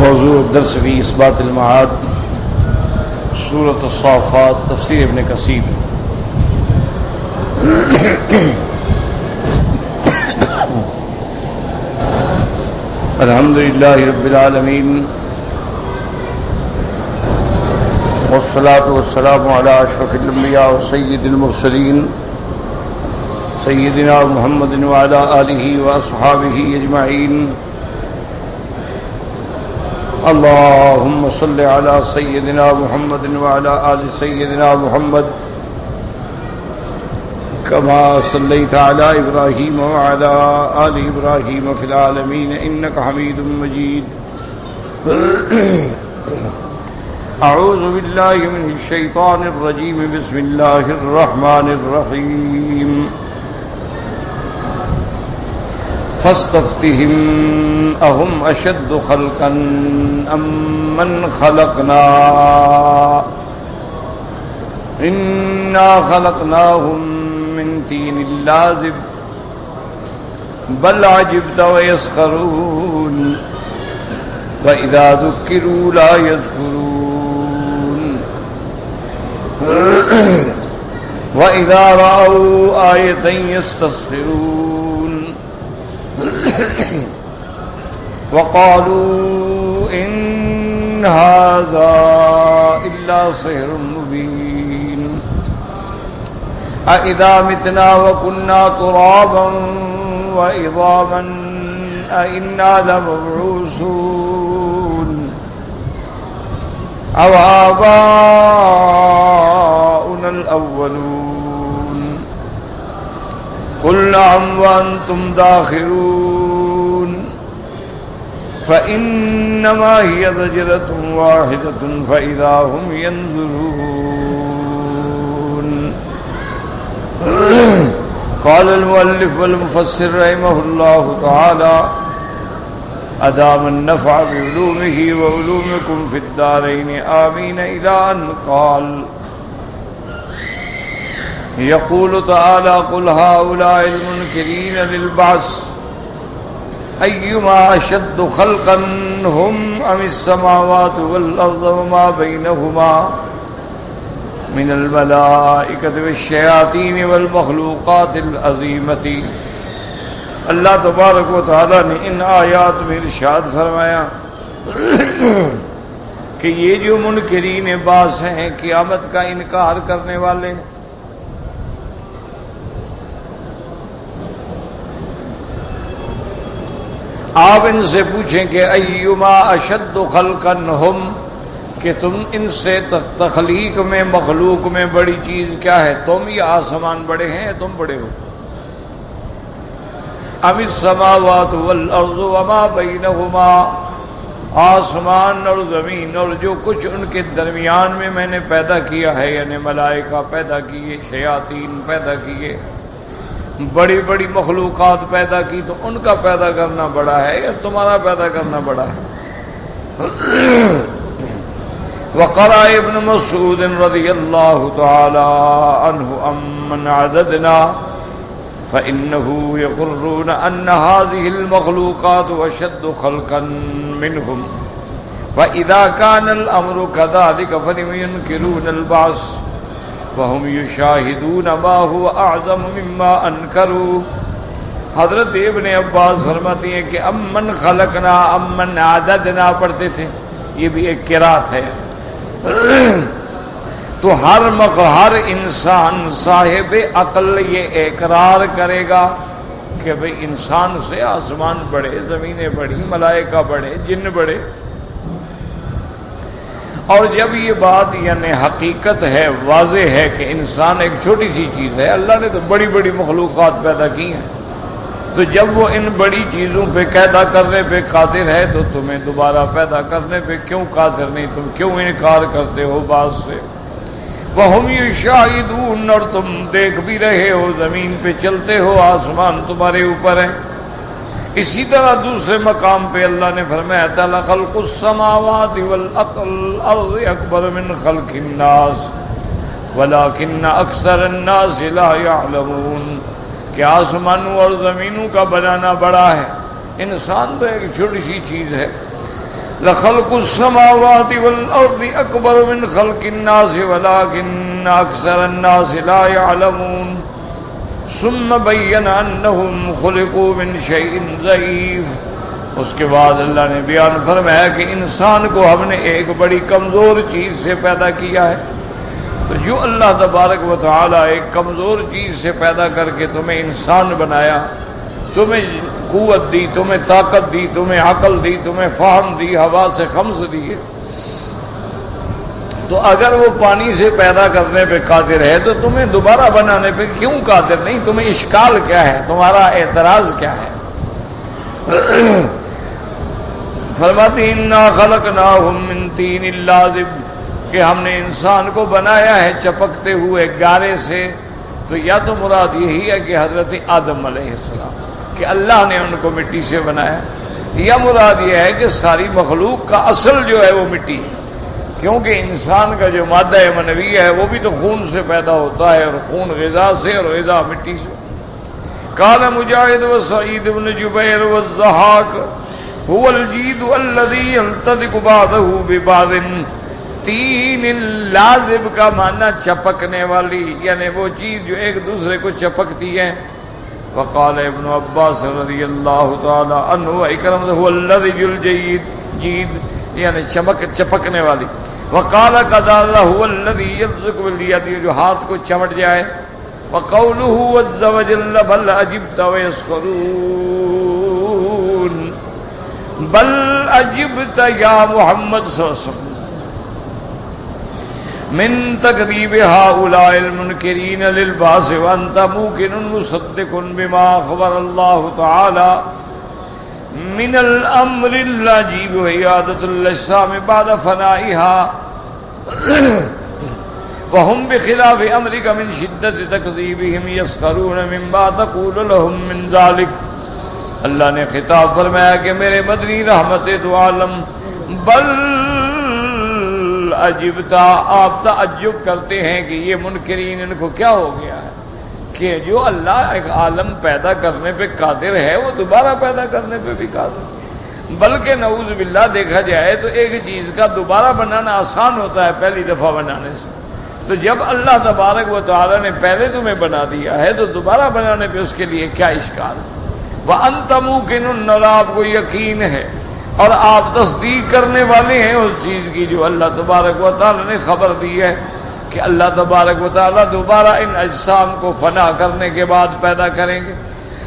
موضوع الدرس في إثبات المعاد سورة الصافات تفسير ابن كثير. الحمد لله رب العالمين والصلاة والسلام على أشرف الأنبياء وسيد المرسلين سيدنا محمد وعلى آله وأصحابه أجمعين. اللهم صل على سيدنا محمد وعلى آل سيدنا محمد كما صليت على إبراهيم وعلى آل إبراهيم في العالمين إنك حميد مجيد. أعوذ بالله من الشيطان الرجيم. بسم الله الرحمن الرحيم. فاستفتهم أهم أشد خلقا أم من خلقنا إنا خلقناهم من طين لازب بل عجبت ويسخرون وإذا ذكروا لا يذكرون وإذا رأوا آية يستسخرون وقالوا إن هذا إلا سحر مبين أإذا متنا وكنا ترابا وعظاما أإنا لمبعوثون أو آباؤنا الأولون قل نعم وأنتم داخرون فإنما هي زجرة واحدة فإذا هم ينظرون. قال المؤلف والمفسر رحمه الله تعالى أدام النفع بعلومه وعلومكم في الدارين آمين إلى أن قال يقول تعالى قل هؤلاء المنكرين للبعث أيما أشد خلقا هم أم السماوات والأرض وما بينهما من الملائكة والشياطين والمخلوقات العظيمة. اللہ تبارک و تعالیٰ نے ان آیات میں ارشاد فرمایا کہ یہ جو منکرین بعث ہیں قیامت کا انکار کرنے والے آپ ان سے پوچھیں کہ ایما اشد خلقا ہم کہ تم ان سے تخلیق میں مخلوق میں بڑی چیز کیا ہے؟ تم یا آسمان بڑے ہیں یا تم بڑے ہو؟ ام السماوات والارض وما بینہما آسمان اور زمین اور جو کچھ ان کے درمیان میں میں نے پیدا کیا ہے، یعنی ملائکہ پیدا کیے، شیاطین پیدا کیے، بڑی بڑی مخلوقات پیدا کی، تو ان کا پیدا کرنا بڑا ہے یا تمہارا پیدا کرنا بڑا ہے؟ وقرأ ابن مسعود رضی اللہ تعالی عنہ امن عددنا فإنه يقرون أن هذه المخلوقات أشد خلقا منهم فإذا كان الأمر كذلك فلم ينكرون البعث وهم يشاهدون ما هو أعظم مما أنكروا. حضرت ابن عباس فرماتی ہیں کہ امن خلقنا امن عددنا پڑھتے تھے، یہ بھی ایک قرات ہے. تو ہر انسان صاحب عقل یہ اقرار کرے گا کہ بھئی انسان سے آسمان بڑے، زمینیں بڑی، ملائکہ بڑے، جن بڑے. اور جب یہ بات یعنی حقیقت ہے، واضح ہے کہ انسان ایک چھوٹی سی چیز ہے، اللہ نے تو بڑی بڑی مخلوقات پیدا کی ہیں، تو جب وہ ان بڑی چیزوں پہ پیدا کرنے پہ قادر ہے تو تمہیں دوبارہ پیدا کرنے پہ کیوں قادر نہیں؟ تم کیوں انکار کرتے ہو بات سے؟ وَهُمْ يُشَاهِدُونَ اور تم دیکھ بھی رہے ہو، زمین پہ چلتے ہو، آسمان تمہارے اوپر ہے. اسی طرح دوسرے مقام پہ اللہ نے فرمایا تھا لَخَلْقُ السَّمَاوَاتِ وَالْأَرْضِ أَكْبَرُ مِنْ خَلْقِ النَّاسِ وَلَكِنَّ أَكْثَرَ النَّاسِ لَا يَعْلَمُونَ کہ آسمانوں اور زمینوں کا بنانا بڑا ہے، انسان تو ایک چھوٹی سی چیز ہے. لخلق السماوات والارض اکبر من خلق الناس ولكن اکثر الناس لا يعلمون ثم بین انہم خلقوا من شیء ضعیف. اس کے بعد اللہ نے بیان فرمایا کہ انسان کو ہم نے ایک بڑی کمزور چیز سے پیدا کیا ہے. تو جو اللہ تبارک و تعالی ایک کمزور چیز سے پیدا کر کے تمہیں انسان بنایا، تمہیں قوت دی، تمہیں طاقت دی، تمہیں عقل دی، تمہیں فہم دی، حواس خمس دی، تو اگر وہ پانی سے پیدا کرنے پہ قادر ہے تو تمہیں دوبارہ بنانے پہ کیوں قادر نہیں؟ تمہیں اشکال کیا ہے؟ تمہارا اعتراض کیا ہے؟ فرماتی انا خلقناہم من طین لازب، کہ ہم نے انسان کو بنایا ہے چپکتے ہوئے گارے سے. تو یا تو مراد یہی ہے کہ حضرت آدم علیہ السلام کہ اللہ نے ان کو مٹی سے بنایا، یا مراد یہ ہے کہ ساری مخلوق کا اصل جو ہے وہ مٹی ہے، کیونکہ انسان کا جو مادہ منوی ہے وہ بھی تو خون سے پیدا ہوتا ہے، اور خون غذا سے اور غذا مٹی سے. قال مجاہد وسعید بن جبیر والضحاک هو الجید الذی يلتذق بعضه ببعض. تین لازب کا معنی چپکنے والی، یعنی وہ چیز جو ایک دوسرے کو چپکتی ہے. وقال ابن عباس رضی اللہ تعالی عنہ اکرم هو الذی الجید، یعنی چپکنے والی. وقال قدر هو الذی يلصق باليد، جو ہاتھ کو چمٹ جائے. وقوله عز وجل بل عجبت ويسخرون، بل عجبت یا محمد صلی اللہ علیہ وسلم من تکذیب هؤلاء المنکرین للبعث وانت موقن مصدق بما خبر اللہ تعالی من الامر العجیب وعیادۃ الاجسام بعد فنائها وهم بخلاف امرك من شدت تکذیبهم یسخرون مما تقول لهم من ذلك. اللہ نے خطاب فرمایا کہ میرے مدنی رحمت دو عالم، بل عجبتا، آپ تعجب کرتے ہیں کہ یہ منکرین ان کو کیا ہو گیا ہے کہ جو اللہ ایک عالم پیدا کرنے پہ قادر ہے وہ دوبارہ پیدا کرنے پہ بھی قادر. بلکہ نعوذ باللہ دیکھا جائے تو ایک چیز کا دوبارہ بنانا آسان ہوتا ہے پہلی دفعہ بنانے سے. تو جب اللہ تبارک و تعالی نے پہلے تمہیں بنا دیا ہے تو دوبارہ بنانے پہ اس کے لیے کیا اشکال ہے؟ وَأَنْتَ مُوقِنٌ، اور آپ کو یقین ہے اور آپ تصدیق کرنے والے ہیں اس چیز کی جو اللہ تبارک و تعالی نے خبر دی ہے کہ اللہ تبارک و تعالی دوبارہ ان اجسام کو فنا کرنے کے بعد پیدا کریں گے.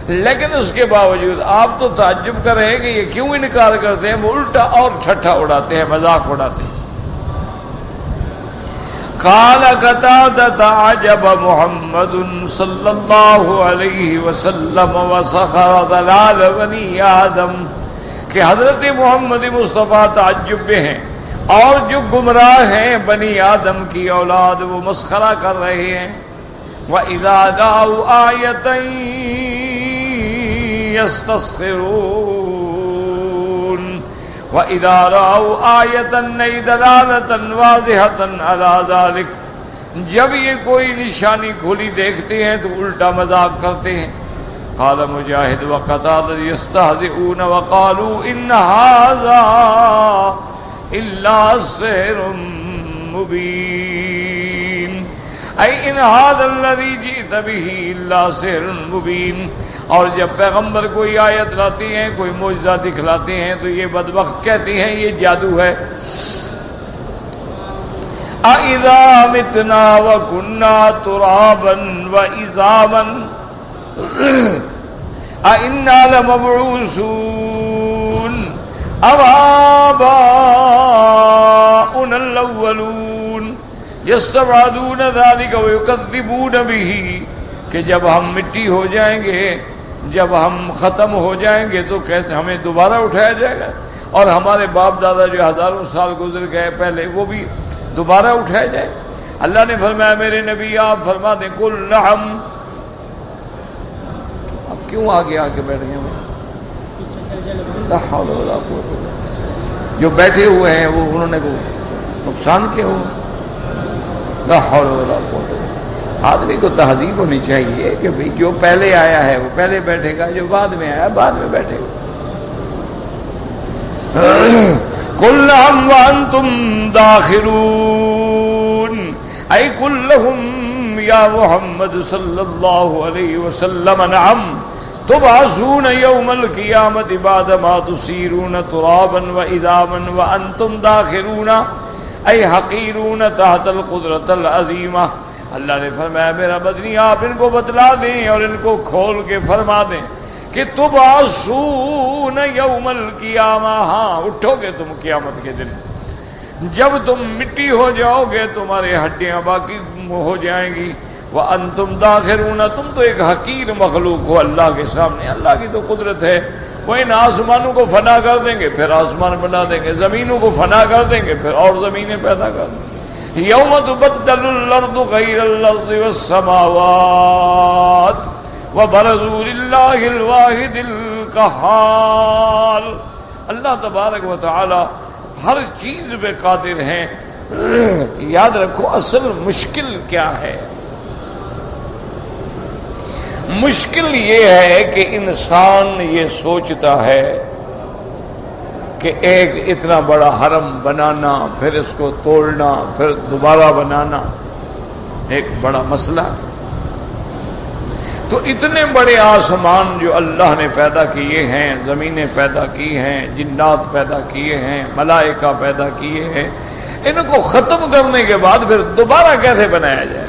لیکن اس کے باوجود آپ تو تعجب کر رہے ہیں کہ یہ کیوں انکار کرتے ہیں؟ وہ الٹا اور ٹھٹھا اڑاتے ہیں، مذاق اڑاتے ہیں. قال قتادة عجب محمد صلی اللہ علیہ وسلم وسخر ضلال بنی آدم، کہ حضرت محمد مصطفیٰ تعجب میں ہیں اور جو گمراہ ہیں بنی آدم کی اولاد وہ مسخرہ کر رہے ہیں. وَإِذَا رَأَوْا آیَةً يَسْتَسْخِرُونَ وَإِذَا رَأَوْا آیَةً دَلَالَةً وَاضِحَةً عَلَى ذَلِكَ، جب یہ کوئی نشانی کھلی دیکھتے ہیں تو الٹا مذاق کرتے ہیں. قال مجاہد وقتادہ یستہزئون وقالوا ان هذا الا سحر مبین، اي ان هذا الذي جئت به الا سحر مبین. اور جب پیغمبر کوئی آیت لاتے ہیں، کوئی معجزہ دکھلاتے ہیں تو یہ بدبخت کہتے ہیں یہ جادو ہے. اذا متنا وكنا ترابا وعظاما أَإِنَّا لَمَبْعُوثُونَ أَوْ آبَاؤُنَا الْأَوَّلُونَ يَسْتَبْعِدُونَ ذَلِكَ وَيُكَذِّبُونَ بِهِ، کہ جب ہم مٹی ہو جائیں گے، جب ہم ختم ہو جائیں گے تو کیسے ہمیں دوبارہ اٹھایا جائے گا؟ اور ہمارے باپ دادا جو ہزاروں سال گزر گئے پہلے وہ بھی دوبارہ اٹھائے جائے؟ اللہ نے فرمایا میرے نبی آپ فرما دیں قُلْ نَعَمْ. اب کیوں آگے آگے بیٹھ گئے؟ جو بیٹھے ہوئے ہیں وہ انہوں نے نقصان کیا ہوا؟ لا حول ولا قوت. آدمی کو تہذیب ہونی چاہیے کہ بھئی جو پہلے آیا ہے وہ پہلے بیٹھے گا، جو بعد میں آیا بعد میں بیٹھے گا. کلہم وانتم داخرون، اے کلہم یا محمد صلی اللہ علیہ وسلم، نعم تبعثون یوم القیامت بعد ما تسیرون ترابا وعظاما وانتم داخرون اے حقیرون تحت القدرت العظیمہ۔ اللہ نے فرمایا میرا مدنی آپ ان کو بتلا دیں اور ان کو کھول کے فرما دیں کہ تبعثون یوم القیامہ، ہاں اٹھو گے تم قیامت کے دن، جب تم مٹی ہو جاؤ گے تمہاری ہڈیاں باقی ہو جائیں گی، وَأَنْتُمْ دَاخِرُونَ، تم تو ایک حقیر مخلوق ہو اللہ کے سامنے۔ اللہ کی تو قدرت ہے، وہ ان آسمانوں کو فنا کر دیں گے پھر آسمان بنا دیں گے، زمینوں کو فنا کر دیں گے پھر اور زمینیں پیدا کر دیں گے۔ یوم تبدل الارض غیر الارض والسماوات وبرزوا للہ الواحد القہار۔ اللہ تبارک و تعالی ہر چیز پہ قادر ہیں۔ یاد رکھو اصل مشکل کیا ہے؟ مشکل یہ ہے کہ انسان یہ سوچتا ہے کہ ایک اتنا بڑا حرم بنانا، پھر اس کو توڑنا، پھر دوبارہ بنانا ایک بڑا مسئلہ۔ تو اتنے بڑے آسمان جو اللہ نے پیدا کیے ہیں، زمینیں پیدا کی ہیں، جنات پیدا کیے ہیں، ملائکہ پیدا کیے ہیں، ان کو ختم کرنے کے بعد پھر دوبارہ کیسے بنایا جائے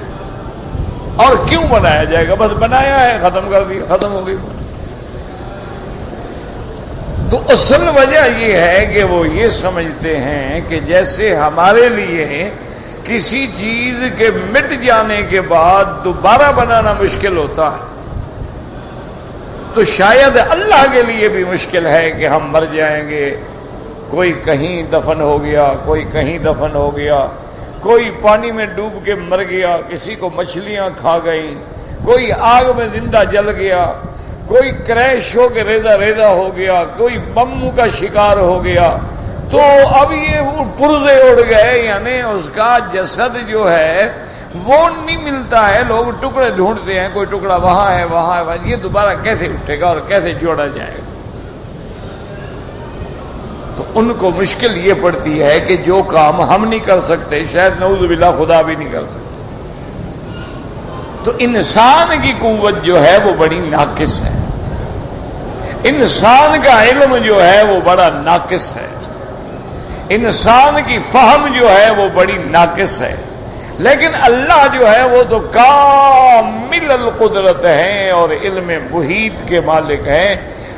اور کیوں بنایا جائے گا؟ بس بنایا ہے، ختم کر دیا، ختم ہو گئی۔ تو اصل وجہ یہ ہے کہ وہ یہ سمجھتے ہیں کہ جیسے ہمارے لیے کسی چیز کے مٹ جانے کے بعد دوبارہ بنانا مشکل ہوتا ہے، تو شاید اللہ کے لیے بھی مشکل ہے کہ ہم مر جائیں گے، کوئی کہیں دفن ہو گیا، کوئی کہیں دفن ہو گیا، کوئی پانی میں ڈوب کے مر گیا، کسی کو مچھلیاں کھا گئیں، کوئی آگ میں زندہ جل گیا، کوئی کریش ہو کے ریزہ ریزہ ہو گیا، کوئی بم کا شکار ہو گیا، تو اب یہ پرزے اڑ گئے، یعنی اس کا جسد جو ہے وہ نہیں ملتا ہے، لوگ ٹکڑے ڈھونڈتے ہیں، کوئی ٹکڑا وہاں ہے وہاں ہے، یہ دوبارہ کیسے اٹھے گا اور کیسے جوڑا جائے گا؟ تو ان کو مشکل یہ پڑتی ہے کہ جو کام ہم نہیں کر سکتے شاید نعوذ باللہ خدا بھی نہیں کر سکتے۔ تو انسان کی قوت جو ہے وہ بڑی ناقص ہے، انسان کا علم جو ہے وہ بڑا ناقص ہے، انسان کی فہم جو ہے وہ بڑی ناقص ہے، لیکن اللہ جو ہے وہ تو کامل القدرت ہیں اور علم محیط کے مالک ہیں۔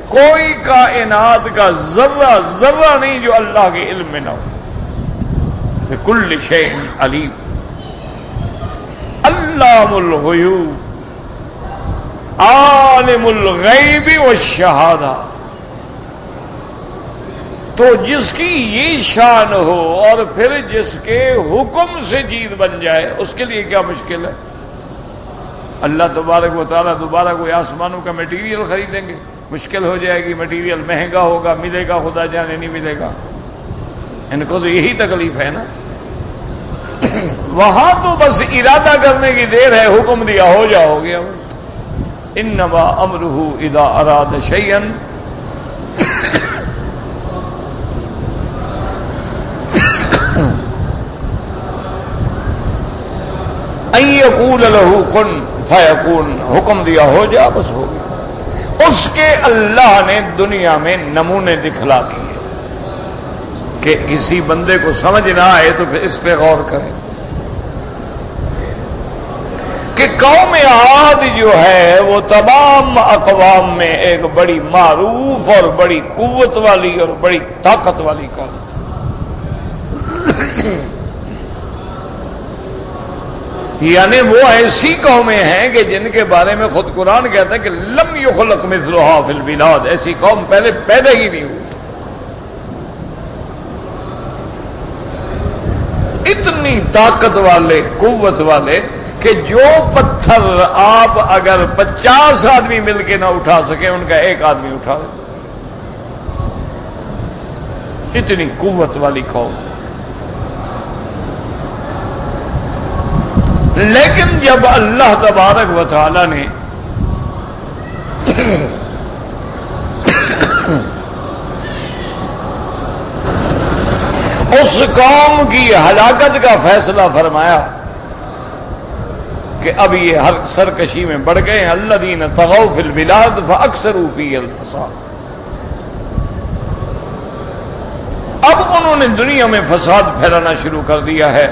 کوئی کائنات کا ذرہ ذرہ نہیں جو اللہ کے علم میں نہ ہو۔ بکل شیء علیم، علام الغیوب، عالم الغیب والشہادہ۔ تو جس کی یہ شان ہو اور پھر جس کے حکم سے چیز بن جائے، اس کے لیے کیا مشکل ہے؟ اللہ تبارک و تعالیٰ دوبارہ کوئی آسمانوں کا میٹیریل خریدیں گے، مشکل ہو جائے گی، میٹیریل مہنگا ہوگا، ملے گا خدا جانے نہیں ملے گا۔ ان کو تو یہی تکلیف ہے نا۔ وہاں تو بس ارادہ کرنے کی دیر ہے، حکم دیا ہو جا ہو گیا۔ انما امرہ اذا اراد شیئا ان یقول له کن فیکون، حکم دیا ہو جا بس ہو گیا۔ اس کے اللہ نے دنیا میں نمونے دکھلا دیے کہ کسی بندے کو سمجھ نہ آئے تو پھر اس پہ غور کریں کہ قوم عاد جو ہے وہ تمام اقوام میں ایک بڑی معروف اور بڑی قوت والی اور بڑی طاقت والی قوم، یعنی وہ ایسی قومیں ہیں کہ جن کے بارے میں خود قرآن کہتا ہے کہ لم یخلق مثلھا فی البلاد، ایسی قوم پہلے پیدا ہی نہیں ہوئی۔ اتنی طاقت والے، قوت والے کہ جو پتھر آپ اگر 50 آدمی مل کے نہ اٹھا سکے ان کا ایک آدمی اٹھا دے، اتنی قوت والی قوم۔ لیکن جب اللہ تبارک و تعالی نے اس قوم کی ہلاکت کا فیصلہ فرمایا کہ اب یہ ہر سرکشی میں بڑھ گئے ہیں. الذین طغوا فی البلاد فاکثروا فیہا الفساد. اب انہوں نے دنیا میں فساد پھیلانا شروع کر دیا ہے.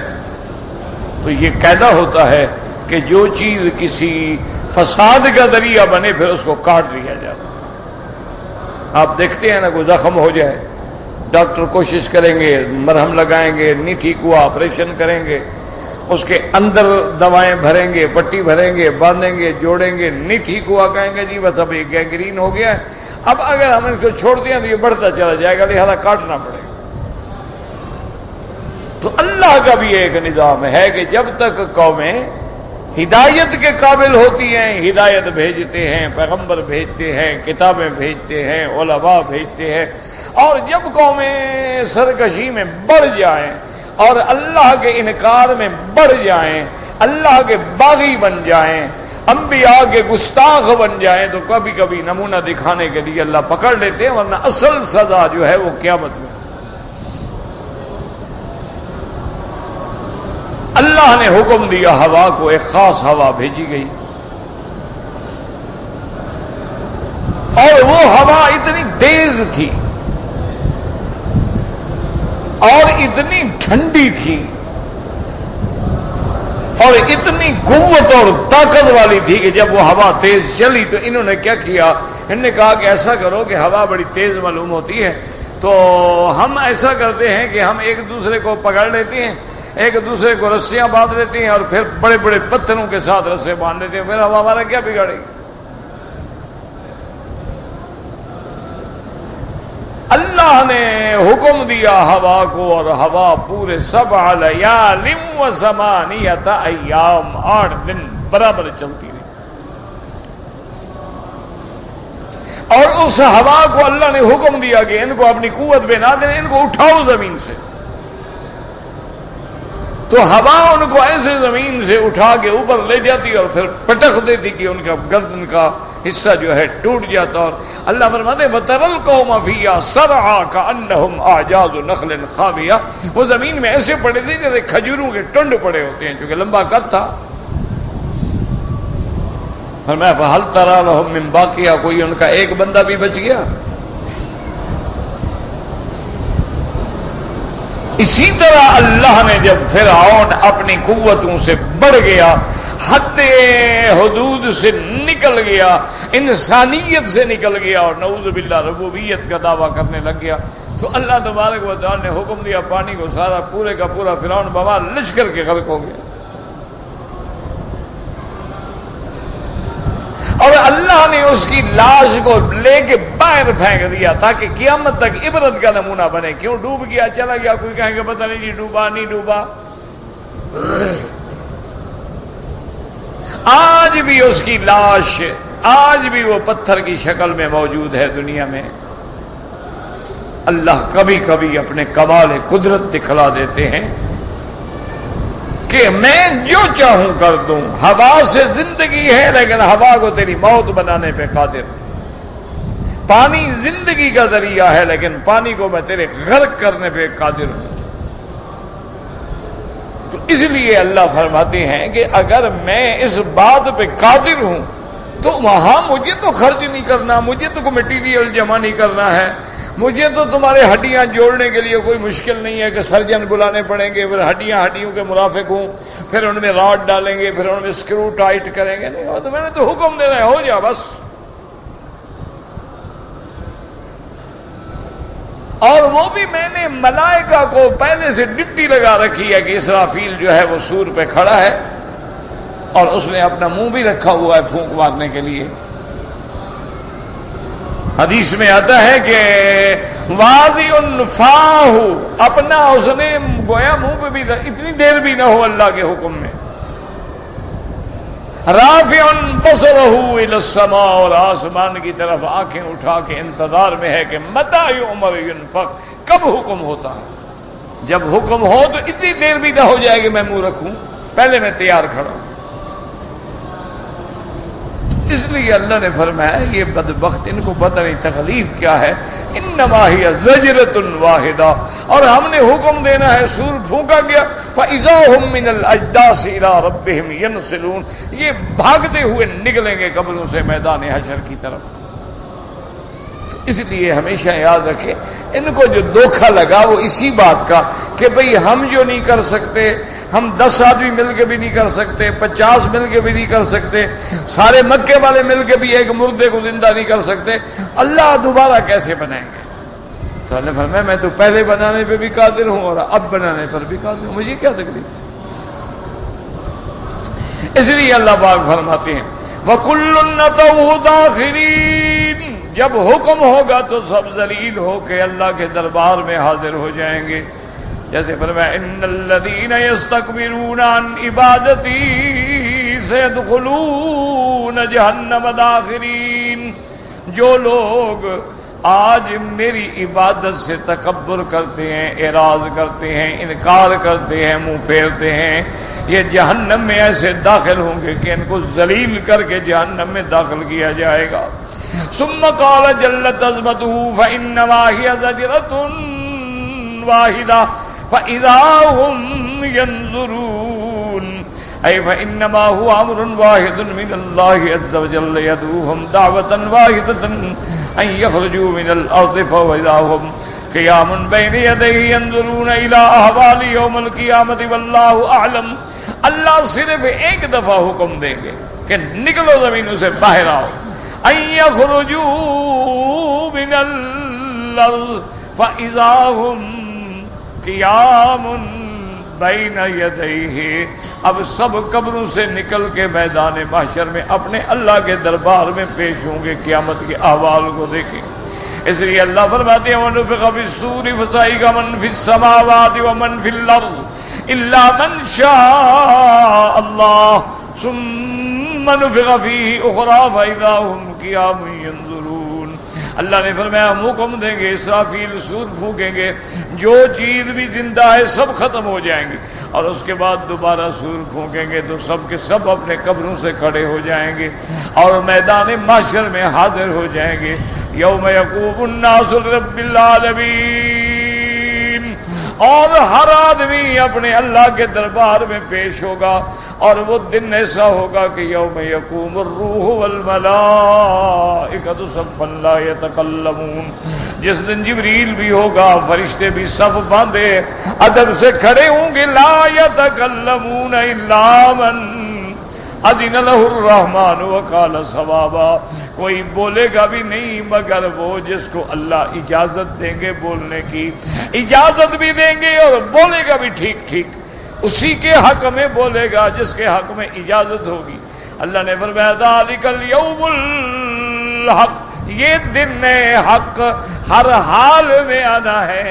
تو یہ قاعدہ ہوتا ہے کہ جو چیز کسی فساد کا ذریعہ بنے پھر اس کو کاٹ دیا جاتا. آپ دیکھتے ہیں نا کوئی زخم ہو جائے, ڈاکٹر کوشش کریں گے, مرہم لگائیں گے, نہیں ٹھیک ہوا آپریشن کریں گے, اس کے اندر دوائیں بھریں گے, پٹی بھریں گے, باندھیں گے, جوڑیں گے, نہیں ٹھیک ہوا کہیں گے جی بس اب یہ گینگرین ہو گیا ہے. اب اگر ہم ان کو چھوڑ دیں تو یہ بڑھتا چلا جائے گا, لہذا کاٹنا پڑے گا. تو اللہ کا بھی ایک نظام ہے کہ جب تک قومیں ہدایت کے قابل ہوتی ہیں ہدایت بھیجتے ہیں, پیغمبر بھیجتے ہیں, کتابیں بھیجتے ہیں, علماء بھیجتے ہیں. اور جب قومیں سرکشی میں بڑھ جائیں اور اللہ کے انکار میں بڑھ جائیں, اللہ کے باغی بن جائیں, انبیاء کے گستاخ بن جائیں, تو کبھی کبھی نمونہ دکھانے کے لیے اللہ پکڑ لیتے ہیں, ورنہ اصل سزا جو ہے وہ قیامت میں. اللہ نے حکم دیا ہوا کو, ایک خاص ہوا بھیجی گئی, اور وہ ہوا اتنی تیز تھی اور اتنی ٹھنڈی تھی اور اتنی قوت اور طاقت والی تھی کہ جب وہ ہوا تیز چلی تو انہوں نے کیا کیا, انہوں نے کہا کہ ایسا کرو کہ ہوا بڑی تیز معلوم ہوتی ہے تو ہم ایسا کرتے ہیں کہ ہم ایک دوسرے کو پکڑ لیتے ہیں, ایک دوسرے کو رسیاں باندھ لیتے ہیں اور پھر بڑے بڑے پتھروں کے ساتھ رسے باندھ لیتے ہیں, پھر ہوا ہمارا کیا بگاڑے گی. اللہ نے حکم دیا ہوا کو, اور ہوا پورے 7 لیال و 8 ایام 8 دن برابر چلتی رہی. اور اس ہوا کو اللہ نے حکم دیا کہ ان کو اپنی قوت پہ نہ دیں, ان کو اٹھاؤ زمین سے. تو ہوا ان کو ایسے زمین سے اٹھا کے اوپر لے جاتی اور پھر پٹخ دیتی کہ ان کا گردن کا حصہ جو ہے ٹوٹ جاتا. اور اللہ فرماتے وَتَرَى الْقَوْمَ فِيهَا صَرْعَىٰ كَأَنَّهُمْ أَعْجَازُ نَخْلٍ خَاوِيَةٍ. وہ زمین میں ایسے پڑے تھے جیسے کھجوروں کے ٹنڈ پڑے ہوتے ہیں, چونکہ لمبا قد تھا. فرمایا فَهَلْ تَرَىٰ لَهُم مِّن بَاقِيَةٍ. کوئی ان کا ایک بندہ بھی بچ گیا؟ اسی طرح اللہ نے جب فرعون اپنی قوتوں سے بڑھ گیا, حد حدود سے نکل گیا, انسانیت سے نکل گیا اور نعوذ باللہ ربوبیت کا دعویٰ کرنے لگ گیا, تو اللہ تبارک و تعالی نے حکم دیا پانی کو سارا پورے کا پورا فرعون بمار لشکر کے غرق ہو گیا. اور اللہ نے اس کی لاش کو لے کے باہر پھینک دیا تاکہ قیامت تک عبرت کا نمونہ بنے. کیوں ڈوب گیا, چلا گیا, کوئی کہیں گے پتہ نہیں جی ڈوبا نہیں ڈوبا. آج بھی اس کی لاش, آج بھی وہ پتھر کی شکل میں موجود ہے دنیا میں. اللہ کبھی کبھی اپنے کمال قدرت دکھلا دیتے ہیں کہ میں جو چاہوں کر دوں. ہوا سے زندگی ہے لیکن ہوا کو تیری موت بنانے پہ قادر ہوں. پانی زندگی کا ذریعہ ہے لیکن پانی کو میں تیرے غرق کرنے پہ قادر ہوں. تو اس لیے اللہ فرماتے ہیں کہ اگر میں اس بات پہ قادر ہوں تو وہاں مجھے تو خرچ نہیں کرنا, مجھے تو کوئی مٹیریل جمع نہیں کرنا ہے, مجھے تو تمہارے ہڈیاں جوڑنے کے لیے کوئی مشکل نہیں ہے کہ سرجن بلانے پڑیں گے, پھر ہڈیوں کے مرافق ہوں, پھر ان میں راڈ ڈالیں گے, پھر ان میں اسکرو ٹائٹ کریں گے. نہیں ہو تو میں نے تو حکم دینا ہے, ہو جا بس. اور وہ بھی میں نے ملائکہ کو پہلے سے ڈپٹی لگا رکھی ہے کہ اسرافیل جو ہے وہ سور پہ کھڑا ہے اور اس نے اپنا منہ بھی رکھا ہوا ہے پھونک مارنے کے لیے. حدیث میں آتا ہے کہ واضع فاہ, اپنا اس نے گویا منہ پہ بھی اتنی دیر بھی نہ ہو اللہ کے حکم میں. رافع بصرہ الی السماء, اور آسمان کی طرف آنکھیں اٹھا کے انتظار میں ہے کہ متی یؤمر ینفخ, کب حکم ہوتا ہے. جب حکم ہو تو اتنی دیر بھی نہ ہو جائے کہ میں منہ رکھوں, پہلے میں تیار کھڑا ہوں. اس لیے اللہ نے فرمایا یہ بدبخت ان کو پتہ نہیں تکلیف کیا ہے، انما ہی زجرۃ واحدہ، اور ہم نے حکم دینا ہے، سور پھونکا گیا، فاذا هم من الاجداث الى ربهم ينسلون، یہ بھاگتے ہوئے نکلیں گے قبروں سے میدان حشر کی طرف۔ اس لیے ہمیشہ یاد رکھیں، ان کو جو دھوکہ لگا وہ اسی بات کا کہ بھئی ہم جو نہیں کر سکتے، ہم 10 آدمی مل کے بھی نہیں کر سکتے، 50 مل کے بھی نہیں کر سکتے، سارے مکے والے مل کے بھی ایک مردے کو زندہ نہیں کر سکتے، اللہ دوبارہ کیسے بنائیں گے؟ تو اللہ نے فرمایا میں تو پہلے بنانے پہ بھی قادر ہوں اور اب بنانے پر بھی قادر ہوں، مجھے کیا تکلیف ہے؟ اس لیے اللہ پاک فرماتے ہیں وَكُلٌّ نَتَوْهُ دَاخِرِينَ، جب حکم ہوگا تو سب ذلیل ہو کے اللہ کے دربار میں حاضر ہو جائیں گے۔ جیسے فرمایا ان الذین یستکبرون عن عبادتی سیدخلون جہنم داخرین، جو لوگ آج میری عبادت سے تکبر کرتے ہیں، اعراض کرتے ہیں، انکار کرتے ہیں، منہ پھیرتے ہیں، یہ جہنم میں ایسے داخل ہوں گے کہ ان کو ذلیل کر کے جہنم میں داخل کیا جائے گا۔ ثم قال جلت عظمته فانما هي زجرۃ واحدہ فاذا هم ينظرون، اي فانما هو امر واحد من الله عز وجل يدعوهم دعوة واحدة ان يخرجوا من الارض فاذا هم قیام بین یدیہ ينظرون الى احوال یوم القیامۃ واللہ اعلم۔ اللہ صرف ایک دفعہ حکم دیں گے کہ نکلو زمینوں سے باہر آؤ، ان یخرجوا من الارض فاذا هم قیام بین یدیہ، اب سب قبروں سے نکل کے میدان محشر میں اپنے اللہ کے دربار میں پیش ہوں گے، قیامت کے احوال کو دیکھیں۔ اس لیے اللہ فرماتے ہیں وَنُفِخَ فِي الصُّورِ فَصَعِقَ مَن فِي السَّمَاوَاتِ وَمَن فِي الْأَرْضِ إِلَّا مَن شَاءَ اللَّهُ ثُمَّ نُفِخَ فِيهِ أُخْرَىٰ فَإِذَا هُمْ قِيَامٌ يَنظُرُونَ۔ اللہ نے فرمایا ہم حکم دیں گے، اسرافیل سور پھونکیں گے، جو چیز بھی زندہ ہے سب ختم ہو جائیں گے، اور اس کے بعد دوبارہ سور پھونکیں گے تو سب کے سب اپنے قبروں سے کھڑے ہو جائیں گے اور میدان محشر میں حاضر ہو جائیں گے۔ یوم یقوم الناس لرب العالمین، اور ہر آدمی اپنے اللہ کے دربار میں پیش ہوگا، اور وہ دن ایسا ہوگا کہ یوم یقوم الروح والملائکۃ صفا لا یتکلمون، جس دن جبریل بھی ہوگا، فرشتے بھی صف باندھے ادب سے کھڑے ہوں گے، لا یتکلمون الا من اذن له الرحمن وقال صوابا، کوئی بولے گا بھی نہیں مگر وہ جس کو اللہ اجازت دیں گے بولنے کی، اجازت بھی دیں گے اور بولے گا بھی ٹھیک ٹھیک، اسی کے حق میں بولے گا جس کے حق میں اجازت ہوگی۔ اللہ نے فرمایا ذالک الیوم الحق، یہ دن حق ہر حال میں آنا ہے،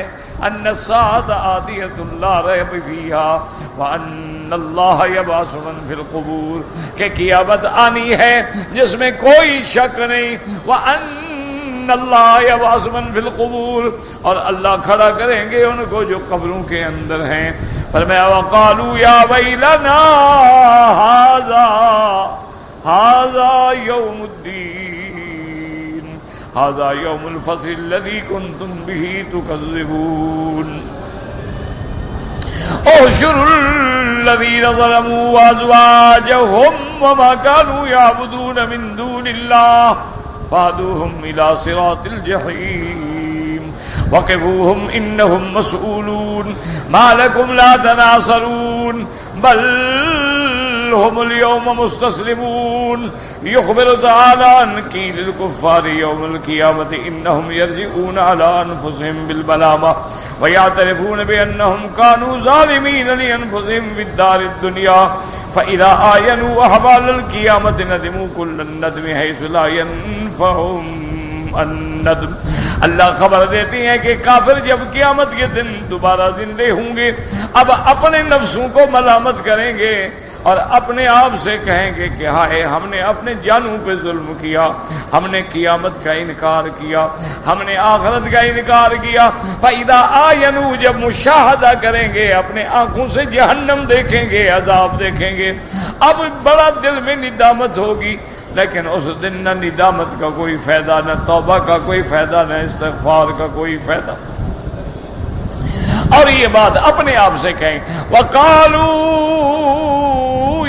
ان الساعۃ آتیۃ لا ریب فیہا وان اللہ یبعث من فی القبور، کہ قیامت آنی ہے جس میں کوئی شک نہیں، وان اللہ یبعث من فی القبور، اور اللہ کھڑا کریں گے ان کو جو قبروں کے اندر ہیں۔ فرمایا وقالوا یا ویلنا ھذا یوم الدین ھذا یوم الفصل الذی کنتم بہ تکذبون۔ احشروا الذین ظلموا وازواجهم وما كانوا يعبدون من دون اللہ فادوهم الى صراط الجحیم وقفوهم انهم مسئولون ما لكم لا تناصرون بل هم اليوم مستسلمون۔ يخبر تعالى عن قيل الكفار يوم القيامة انهم يرجعون على انفسهم بالملامة ويعترفون بانهم كانوا ظالمين لانفسهم في الدار الدنيا فاذا آينوا احوال القيامة ندموا كل الندم حيث لا ينفعهم الندم۔ اللہ خبر دیتی ہیں کہ کافر جب قیامت کے دن دوبارہ زندے ہوں گے، اب اپنے نفسوں کو ملامت کریں گے اور اپنے آپ سے کہیں گے کہ ہائے ہم نے اپنے جانوں پہ ظلم کیا، ہم نے قیامت کا انکار کیا، ہم نے آخرت کا انکار کیا۔ فَإِذَا آيَنُوا، جب مشاہدہ کریں گے، اپنے آنکھوں سے جہنم دیکھیں گے، عذاب دیکھیں گے، اب بڑا دل میں ندامت ہوگی، لیکن اس دن نہ ندامت کا کوئی فائدہ، نہ توبہ کا کوئی فائدہ، نہ استغفار کا کوئی فائدہ۔ اور یہ بات اپنے آپ سے کہیں، وَقَالُوا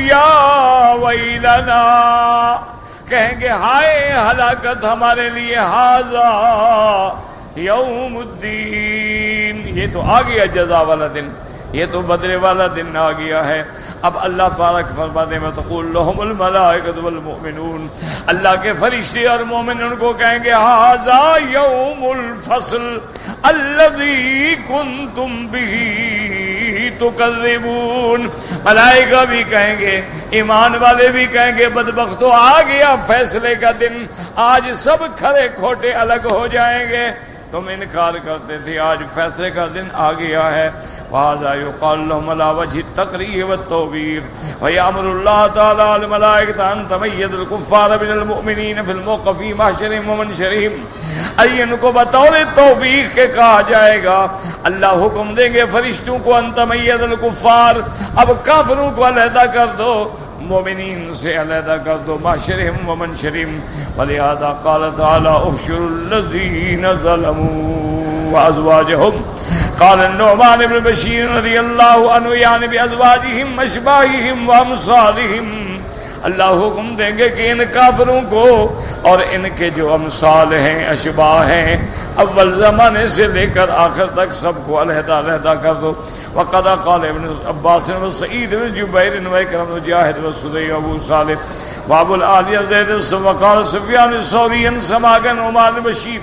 يَا وَيْلَنَا، کہیں گے ہائے ہلاکت ہمارے لیے، ھذا یوم الدین، یہ تو آ گیا جزا والا دن، یہ تو بدلے والا دن آ گیا ہے۔ اب اللہ پاک فرماتے میں تقول لهم الملائکۃ والمؤمنون، اللہ کے فرشتے اور مومن ان کو کہیں گے ھذا یوم الفصل الذی کنتم بہ تکذبون، ملائکہ بھی کہیں گے، ایمان والے بھی کہیں گے بدبختو آ گیا فیصلے کا دن، آج سب کھڑے کھوٹے الگ ہو جائیں گے، تم انکار کرتے تھے، آج فیصلے کا دن آ گیا ہے۔ وَهَذَا يُقَالُ لَهُمْ عَلَىٰ وَجْهِ التَّقْرِيرِ وَالتَّوْبِيخِ وَيَأْمُرُ اللَّهُ تَعَالَىٰ الْمَلَائِكَةَ أَن تَمَيَّزَ الْكُفَّارَ مِنَ الْمُؤْمِنِينَ فِي الْمَوْقِفِ مَحْشَرِهِمْ وَمَنشَرِهِمْ، ان کو بطور توبیخ کے کہا جائے گا، اللہ حکم دیں گے فرشتوں کو ان تمیز الکفار، اب کافروں کو علیحدہ کر دو، مومنین سے علیحدہ کر دو، معاشرہم ومنشرہم، ولہذا قال تعالی احشروا الذین ظلموا وازواجہم، قال النعمان بن بشیر رضی اللہ عنہ یعنی بازواجہم اشباہہم وامثالہم، اللہ حکم دیں گے کہ ان کافروں کو اور ان کے جو امثال ہیں، اشباہ ہیں، اول زمانے سے لے کر آخر تک سب کو علیحدہ علیحدہ کر دو۔ وقد قال ابن عباس وسعید بن جبیر وإكرمة مجاہد وسدی ابو صالح وابو العالیہ زید وقال سفیان الثوری سمع نعمان بن بشیر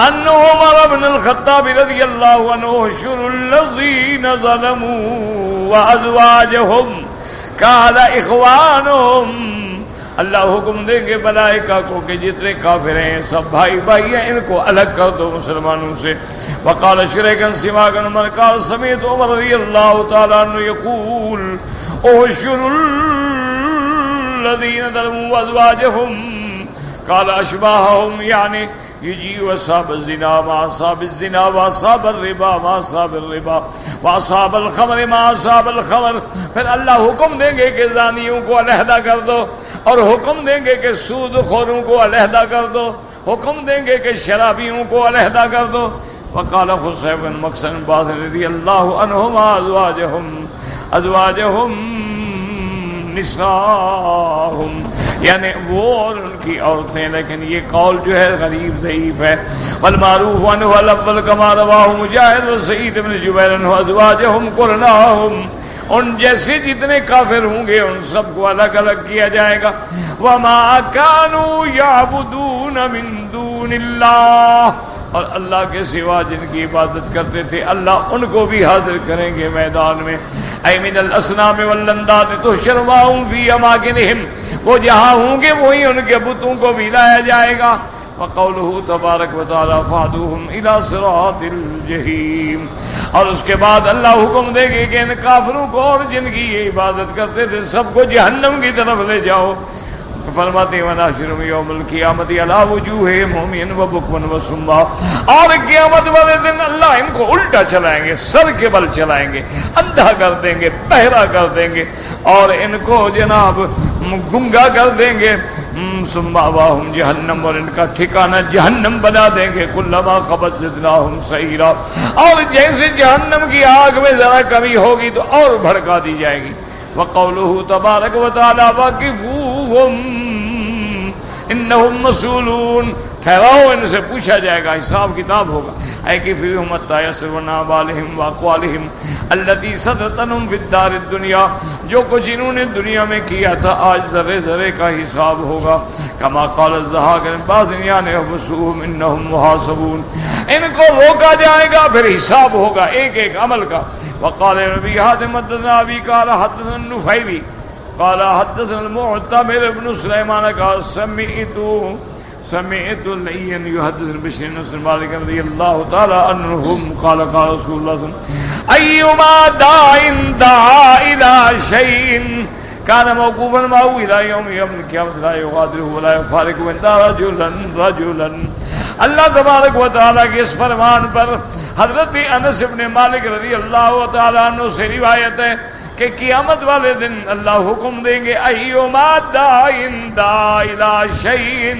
ان عمر بن الخطاب رضی اللہ عنہ احشروا الذین ظلموا وازواجہم قال اخوانہم، اللہ حکم دیں گے ملائکہ کو کہ جتنے کافر ہیں سب بھائی بھائی ہیں، ان کو الگ کر دو مسلمانوں سے۔ وقال شریکا سماک عمر قال سمعت عمر رضی اللہ تعالی عنہ یقول احشروا الذین ظلموا وازواجہم قال اشباہہم یعنی یجیء اصحاب الزنا مع اصحاب الزنا واصحاب الربا مع اصحاب الربا واصحاب الخمر مع اصحاب الخمر، پھر اللہ حکم دیں گے کہ زانیوں کو علیحدہ کر دو، اور حکم دیں گے کہ سود خوروں کو علیحدہ کر دو، حکم دیں گے کہ شرابیوں کو علیحدہ کر دو۔ وقال خصیف بن مقسم باز رضی اللہ عنہما ازواجہم نساءہم، یعنی وہ اور ان کی عورتیں، لیکن یہ قول جو ہے غریب ضعیف ہے۔ والمعروف عنہ الاول کما رواہ مجاہد وسعید بن جبیر عنہ ازواجہم قرناہم، ان جیسے جتنے کافر ہوں گے ان سب کو الگ الگ کیا جائے گا۔ وما كانوا يعبدون من دون اللہ، اور اللہ کے سوا جن کی عبادت کرتے تھے اللہ ان کو بھی حاضر کریں گے میدان میں۔ اے من الاصنام والانداد تحشر معهم فی اماکنہم، وہ جہاں ہوں گے وہیں ان کے بتوں کو بھی لایا جائے گا۔ وقولہ تبارک و تعالی فہدوہم الی صراط الجحیم، اور اس کے بعد اللہ حکم دے گے کہ ان کافروں کو اور جن کی یہ عبادت کرتے تھے سب کو جہنم کی طرف لے جاؤ۔ فرماتے ہیں ونحشرہم یوم القیامۃ علی وجوہہم عمیا وبکما وصما، اور قیامت والے دن اللہ ان کو الٹا چلائیں گے، سر کے بل چلائیں گے، اندھا کر دیں گے، بہرا کر دیں گے، اور ان کو جناب گنگا کر دیں گے۔ ثم مأواہم جہنم، اور ان کا ٹھکانہ جہنم بنا دیں گے۔ کلما خبت زدناہم سعیرا، اور جیسے جہنم کی آگ میں ذرا کمی ہوگی تو اور بھڑکا دی جائے گی۔ وقولہ تبارک و تعالی وقفوہم انہم مسئولون، ٹھہراؤ ان سے پوچھا جائے گا، حساب کتاب ہوگا۔ اے کہ فیہم حتی یسرون اعمالہم واقوالہم التی صدرتہم فی الدار الدنیا، جو کچھ انہوں نے دنیا میں کیا تھا آج ذرے ذرے کا حساب ہوگا۔ کما قال الضحاک بن باز یعنی احبسوہم انہم محاسبون، ان کو روکا جائے گا پھر حساب ہوگا ایک ایک عمل کا۔ وقال ربی حاتم حدثنا ابی قال حدثنا النفیلی قال حدثنا المعتمر بن سلیمان قال سمعت لین یحدث بشر بن مالک رضی اللہ تعالی عنہم قال قال رسول اللہ صلی اللہ علیہ وسلم ایما داع دعا الى شیء کان موقوفا معه الى یوم القیامۃ لا یغادرہ ولا یفارق من رجلا۔ اللہ تبارک و تعالیٰ کے اس فرمان پر حضرت انس بن مالک رضی اللہ تعالیٰ عنہ سے روایت ہے کہ قیامت والے دن اللہ حکم دیں گے ایما داعٍ دعا الی شیء،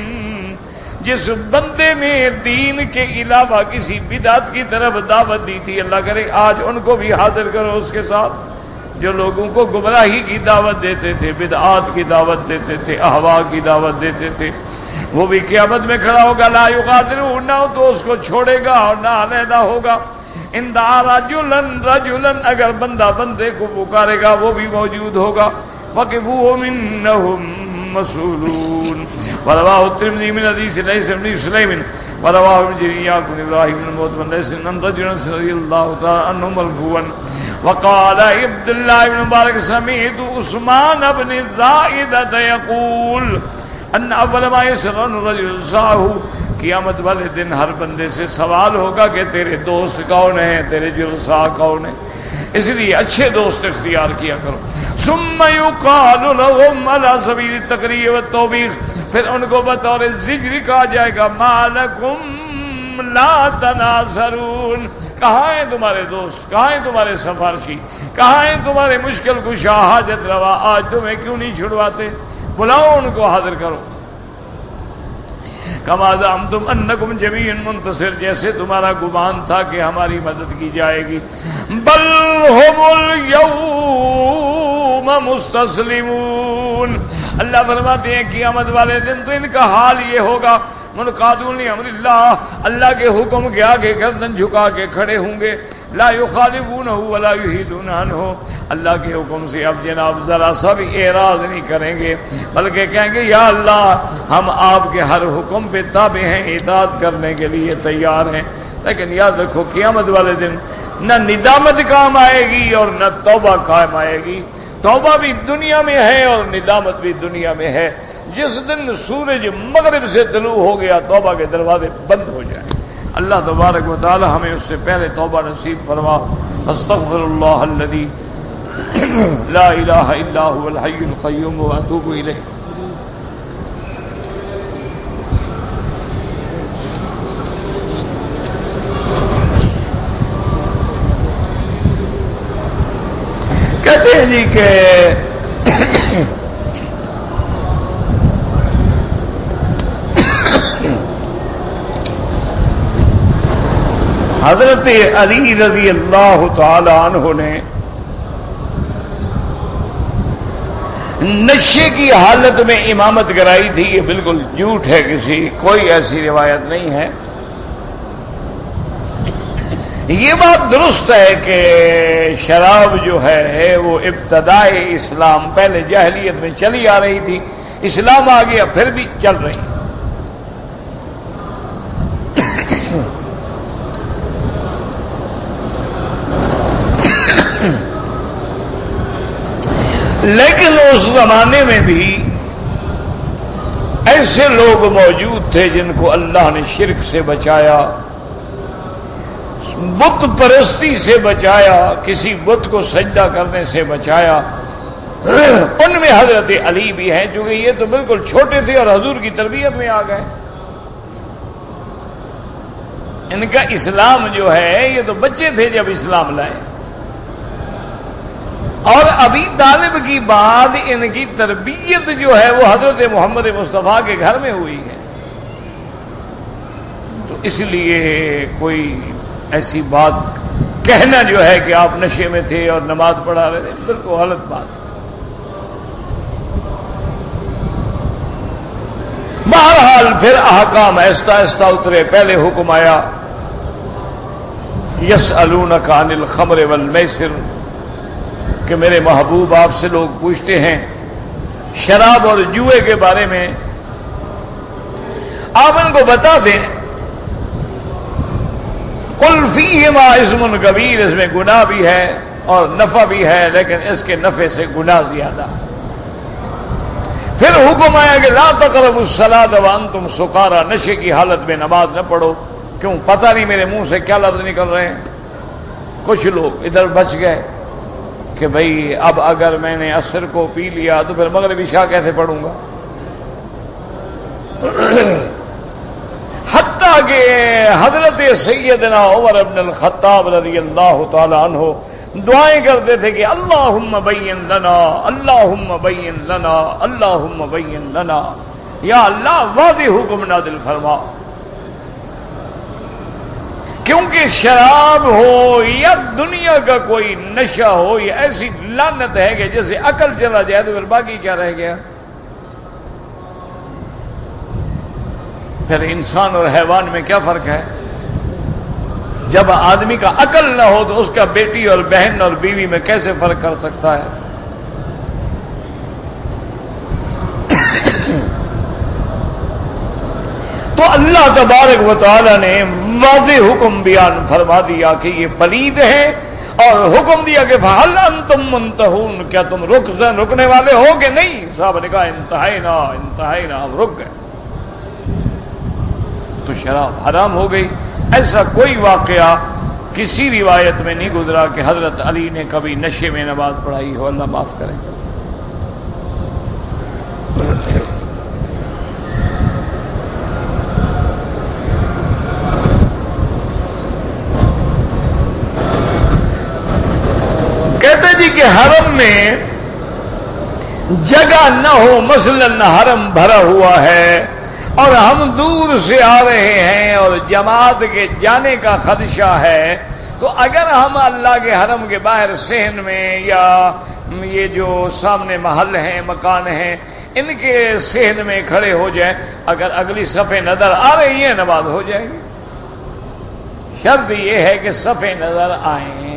جس بندے نے دین کے علاوہ کسی بدعت کی طرف دعوت دی تھی، اللہ کرے آج ان کو بھی حاضر کرو اس کے ساتھ، جو لوگوں کو گمراہی کی دعوت دیتے تھے، بدعات کی دعوت دیتے تھے، اہوا کی دعوت دیتے تھے، وہ بھی قیامت میں کھڑا ہوگا، لا یغادر، نہ تو اس کو چھوڑے گا اور نہ علیحدہ ہوگا، ان دعا رجلن رجلن، اگر بندہ بندے کو پکارے گا وہ بھی موجود ہوگا، وقفوهم انہم مسئولون۔ ورواه الترمذی من حدیث لیث بن سلیم ورواه ابن جرير بن ابراہیم بن معتمر لیث بن رجل رضی اللہ تعالی عنہ مرفوعا وقال عبد الله بن مبارک سمعت عثمان بن زائدہ یقول ان اول ما يسأل الرجل صاحب، قیامت والے دن ہر بندے سے سوال ہوگا کہ تیرے دوست کون ہیں، تیرے جلساء کون ہیں، اس لیے اچھے دوست اختیار کیا کرو۔ ثم يقال لهم على سبيل التقريع والتوبيخ، پھر ان کو بطور زجر کہا جائے گا ما لكم لا تناصرون، کہاں ہیں تمہارے دوست، کہاں ہیں تمہارے سفارشی، کہاں ہیں تمہارے مشکل کشا حاجت روا، آج تمہیں کیوں نہیں چھڑواتے، بلاؤ ان کو حاضر کرو۔ کما زعمتم انکم جمیع منتصر، جیسے تمہارا گمان تھا کہ ہماری مدد کی جائے گی، بل هم اليوم مستسلمون، اللہ فرماتے ہیں قیامت والے دن تو ان کا حال یہ ہوگا، منقادون لامر اللہ، اللہ کے حکم کے آگے گردن جھکا کے کھڑے ہوں گے، لا یخالفونہ ولا یحیدون عنہ، اللہ کے حکم سے اب جناب ذرا سا بھی اعراض نہیں کریں گے، بلکہ کہیں گے یا اللہ ہم آپ کے ہر حکم پہ تابع ہیں، اطاعت کرنے کے لیے تیار ہیں۔ لیکن یاد رکھو قیامت والے دن نہ ندامت کام آئے گی اور نہ توبہ کام آئے گی، توبہ بھی دنیا میں ہے اور ندامت بھی دنیا میں ہے۔ جس دن سورج مغرب سے طلوع ہو گیا توبہ کے دروازے بند ہو جائیں، اللہ تبارک و تعالی ہمیں اس سے پہلے توبہ نصیب فرما۔ استغفر اللہ الذی لا الہ الا هو الحی القیوم واتوب الیہ۔ کہتے ہیں جی کہ حضرت علی رضی اللہ تعالی عنہ نے نشے کی حالت میں امامت کرائی تھی، یہ بالکل جھوٹ ہے، کسی کوئی ایسی روایت نہیں ہے۔ یہ بات درست ہے کہ شراب جو ہے وہ ابتدائے اسلام پہلے جاہلیت میں چلی آ رہی تھی، اسلام آ گیا پھر بھی چل رہی، لیکن اس زمانے میں بھی ایسے لوگ موجود تھے جن کو اللہ نے شرک سے بچایا، بت پرستی سے بچایا، کسی بت کو سجدہ کرنے سے بچایا۔ ان میں حضرت علی بھی ہیں، چونکہ یہ تو بالکل چھوٹے تھے اور حضور کی تربیت میں آ گئے، ان کا اسلام جو ہے یہ تو بچے تھے جب اسلام لائے، اور ابھی طالب کی بعد ان کی تربیت جو ہے وہ حضرت محمد مصطفیٰ کے گھر میں ہوئی ہے، تو اس لیے کوئی ایسی بات کہنا جو ہے کہ آپ نشے میں تھے اور نماز پڑھا رہے تھے، بالکل غلط بات۔ بہرحال پھر احکام آہستہ آہستہ اترے، پہلے حکم آیا یسألونک عن الخمر والمیسر، کہ میرے محبوب آپ سے لوگ پوچھتے ہیں شراب اور جوئے کے بارے میں، آپ ان کو بتا دیں قل فیہما اسم کبیر، اس میں گناہ بھی ہے اور نفع بھی ہے، لیکن اس کے نفع سے گناہ زیادہ۔ پھر حکم آیا کہ لا تقربوا الصلاۃ وانتم سکارى، نشے کی حالت میں نماز نہ پڑھو، کیوں پتہ نہیں میرے منہ سے کیا لفظ نکل رہے ہیں۔ کچھ لوگ ادھر بچ گئے کہ بھئی اب اگر میں نے عصر کو پی لیا تو پھر مغرب عشاء کیسے پڑھوں گا، حتیٰ کہ حضرت سیدنا عمر بن الخطاب رضی اللہ تعالی عنہ دعائیں کرتے تھے کہ اللہم بین لنا، اللہم بین لنا، اللہم بین لنا، یا اللہ واضح حکم نازل فرما. کیونکہ شراب ہو یا دنیا کا کوئی نشہ ہو، یہ ایسی لعنت ہے کہ جیسے عقل چلا جائے تو پھر باقی کیا رہ گیا. پھر انسان اور حیوان میں کیا فرق ہے؟ جب آدمی کا عقل نہ ہو تو اس کا بیٹی اور بہن اور بیوی میں کیسے فرق کر سکتا ہے؟ تو اللہ تبارک و تعالی نے واضح حکم بیان فرما دیا کہ یہ پلید ہے، اور حکم دیا کہ فَهَلْ أَنْتُمْ مُنْتَهُونَ، کیا تم رکنے والے ہو کہ نہیں؟ صاحب نے کہا انتہینا انتہینا، ہم رک گئے. تو شراب حرام ہو گئی. ایسا کوئی واقعہ کسی روایت میں نہیں گزرا کہ حضرت علی نے کبھی نشے میں نماز پڑھائی ہو، اللہ معاف کرے. کہتے جی کہ حرم میں جگہ نہ ہو، مثلاً حرم بھرا ہوا ہے اور ہم دور سے آ رہے ہیں اور جماعت کے جانے کا خدشہ ہے، تو اگر ہم اللہ کے حرم کے باہر صحن میں یا یہ جو سامنے محل ہیں، مکان ہیں، ان کے صحن میں کھڑے ہو جائیں، اگر اگلی صفیں نظر آ رہی ہیں نماز ہو جائے گی. شرط یہ ہے کہ صفیں نظر آئیں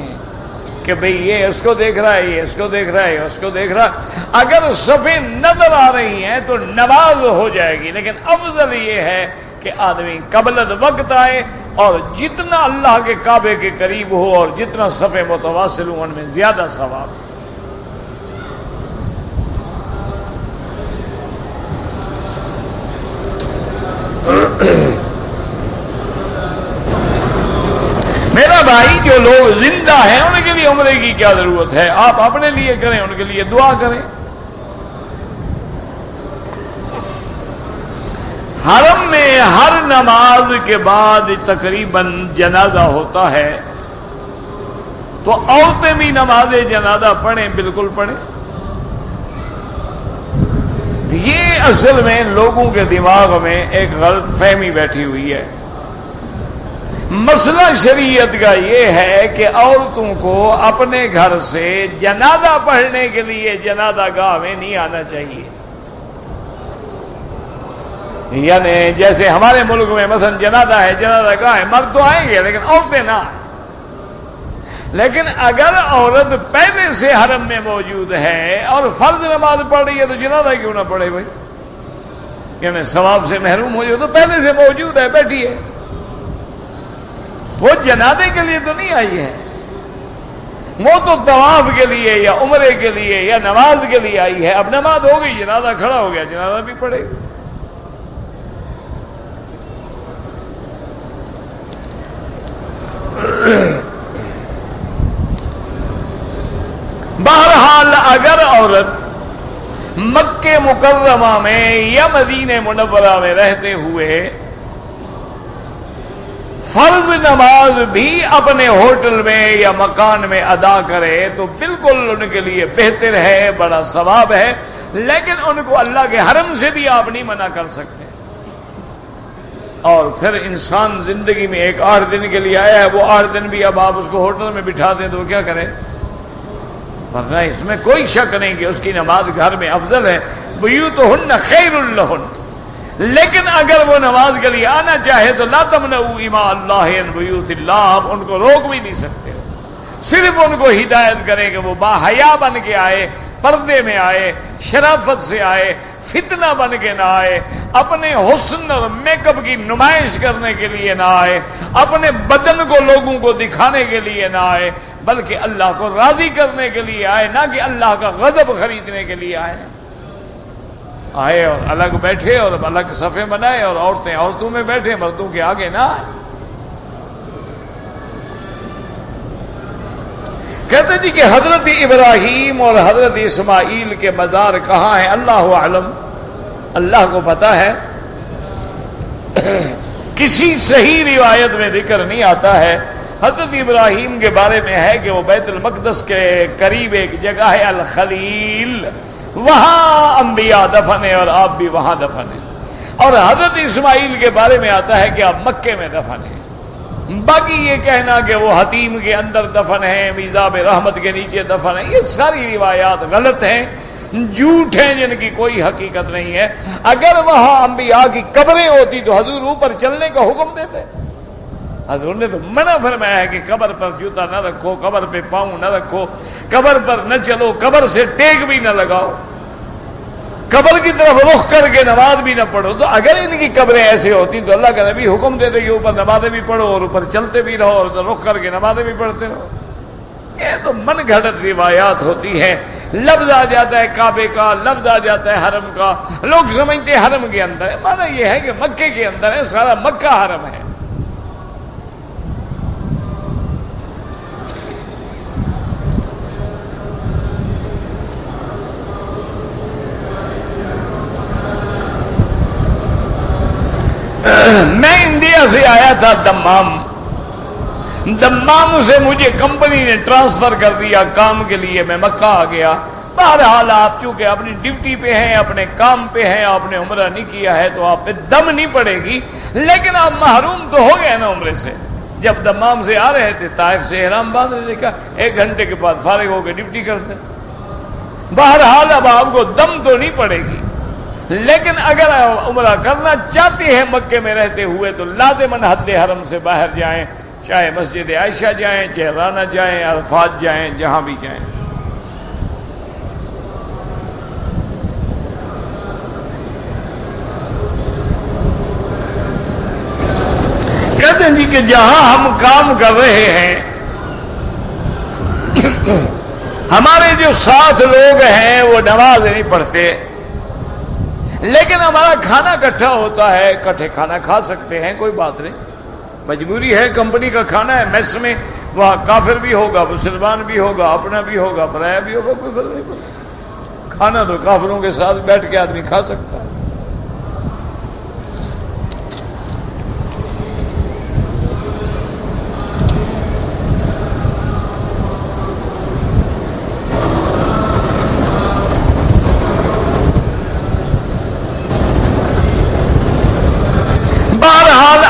کہ بھئی یہ اس کو دیکھ رہا ہے، یہ اس کو دیکھ رہا ہے، اس کو دیکھ رہا ہے. اگر صفیں نظر آ رہی ہیں تو نماز ہو جائے گی، لیکن افضل یہ ہے کہ آدمی قبل وقت آئے اور جتنا اللہ کے کعبے کے قریب ہو اور جتنا صفیں متواصل ہوں ان میں زیادہ ثواب. میرا بھائی جو لوگ زندہ ہیں ان کے لیے عمرے کی کیا ضرورت ہے؟ آپ اپنے لیے کریں، ان کے لیے دعا کریں. حرم میں ہر نماز کے بعد تقریباً جنازہ ہوتا ہے، تو عورتیں بھی نماز جنازہ پڑھیں، بالکل پڑھیں. یہ اصل میں لوگوں کے دماغ میں ایک غلط فہمی بیٹھی ہوئی ہے. مسئلہ شریعت کا یہ ہے کہ عورتوں کو اپنے گھر سے جنازہ پڑھنے کے لیے جنازہ گاہ میں نہیں آنا چاہیے. یعنی جیسے ہمارے ملک میں مثلا جنازہ ہے، جنازہ گاہ ہے، مرد تو آئیں گے لیکن عورتیں نہ آئیں. لیکن اگر عورت پہلے سے حرم میں موجود ہے اور فرض نماز پڑھ رہی ہے تو جنازہ کیوں نہ پڑھے بھائی؟ یعنی ثواب سے محروم ہو جائے تو پہلے سے موجود ہے، بیٹھی ہے. وہ جنازے کے لیے تو نہیں آئی ہے، وہ تو طواف کے لیے یا عمرے کے لیے یا نماز کے لیے آئی ہے. اب نماز ہو گئی، جنازہ کھڑا ہو گیا، جنازہ بھی پڑھے. بہرحال اگر عورت مکہ مکرمہ میں یا مدینہ منورہ میں رہتے ہوئے فرض نماز بھی اپنے ہوٹل میں یا مکان میں ادا کرے تو بالکل ان کے لیے بہتر ہے، بڑا ثواب ہے. لیکن ان کو اللہ کے حرم سے بھی آپ نہیں منع کر سکتے. اور پھر انسان زندگی میں ایک 8 دن کے لیے آیا ہے، وہ 8 دن بھی اب آپ اس کو ہوٹل میں بٹھا دیں تو کیا کرے؟ ورنہ اس میں کوئی شک نہیں کہ اس کی نماز گھر میں افضل ہے. بیوتہن خیر لہن. لیکن اگر وہ نماز کے لیے آنا چاہے تو لا تمنعوا اماء اللہ عن بیوت اللہ، آپ ان کو روک بھی نہیں سکتے. صرف ان کو ہدایت کریں کہ وہ باحیا بن کے آئے، پردے میں آئے، شرافت سے آئے، فتنہ بن کے نہ آئے، اپنے حسن اور میک اپ کی نمائش کرنے کے لیے نہ آئے، اپنے بدن کو لوگوں کو دکھانے کے لیے نہ آئے، بلکہ اللہ کو راضی کرنے کے لیے آئے، نہ کہ اللہ کا غضب خریدنے کے لیے آئے. آئے اور الگ بیٹھے اور الگ صفیں بنائے اور عورتیں عورتوں میں بیٹھے، مردوں کے آگے نہ آئے. کہتے جی کہ حضرت ابراہیم اور حضرت اسماعیل کے مزار کہاں ہیں؟ اللہ اعلم، اللہ کو پتا ہے. کسی صحیح روایت میں ذکر نہیں آتا ہے حضرت ابراہیم کے بارے میں ہے کہ وہ بیت المقدس کے قریب ایک جگہ ہے الخلیل، وہاں انبیاء دفن ہیں اور آپ بھی وہاں دفن ہیں. اور حضرت اسماعیل کے بارے میں آتا ہے کہ آپ مکے میں دفن ہیں. باقی یہ کہنا کہ وہ حتیم کے اندر دفن ہیں، میزاب رحمت کے نیچے دفن ہیں، یہ ساری روایات غلط ہیں، جھوٹ ہیں، جن کی کوئی حقیقت نہیں ہے. اگر وہاں انبیاء کی قبریں ہوتی تو حضور اوپر چلنے کا حکم دیتے. حضور نے تو منع فرمایا ہے کہ قبر پر جوتا نہ رکھو، قبر پہ پاؤں نہ رکھو، قبر پر نہ چلو، قبر سے ٹیک بھی نہ لگاؤ، قبر کی طرف رخ کر کے نماز بھی نہ پڑھو. تو اگر ان کی قبریں ایسے ہوتی تو اللہ کا نبی حکم دیتے کہ اوپر نمازیں بھی پڑھو اور اوپر چلتے بھی رہو اور رخ کر کے نمازیں بھی پڑھتے رہو. یہ تو من گھڑت روایات ہوتی ہیں. لفظ آ جاتا ہے کعبے کا، لفظ آ جاتا ہے حرم کا، لوگ سمجھتے ہیں حرم کے اندر ہے. مانا یہ ہے کہ مکے کے اندر ہے، سارا مکہ حرم ہے. میں انڈیا سے آیا تھا دمام سے مجھے کمپنی نے ٹرانسفر کر دیا کام کے لیے، میں مکہ آ گیا. بہرحال آپ چونکہ اپنی ڈیوٹی پہ ہیں، اپنے کام پہ ہیں، آپ نے عمرہ نہیں کیا ہے تو آپ پہ دم نہیں پڑے گی، لیکن آپ محروم تو ہو گئے نا عمرے سے. جب دمام سے آ رہے تھے طائف سے احرام باندھ دیکھا 1 گھنٹے کے بعد فارغ ہو کے ڈیوٹی کرتے. بہرحال اب آپ کو دم تو نہیں پڑے گی، لیکن اگر عمرہ کرنا چاہتے ہیں مکے میں رہتے ہوئے تو لازماً حد حرم سے باہر جائیں، چاہے مسجد عائشہ جائیں، چاہے رانا جائیں، عرفات جائیں، جہاں بھی جائیں. کہتے ہیں جی کہ جہاں ہم کام کر رہے ہیں ہمارے جو ساتھ لوگ ہیں وہ نماز نہیں پڑھتے، لیکن ہمارا کھانا اکٹھا ہوتا ہے، اکٹھے کھانا کھا سکتے ہیں، کوئی بات نہیں. مجبوری ہے، کمپنی کا کھانا ہے، میس میں وہاں کافر بھی ہوگا، مسلمان بھی ہوگا، اپنا بھی ہوگا، پرایا بھی ہوگا، کوئی فرق نہیں پڑتا. کھانا تو کافروں کے ساتھ بیٹھ کے آدمی کھا سکتا ہے.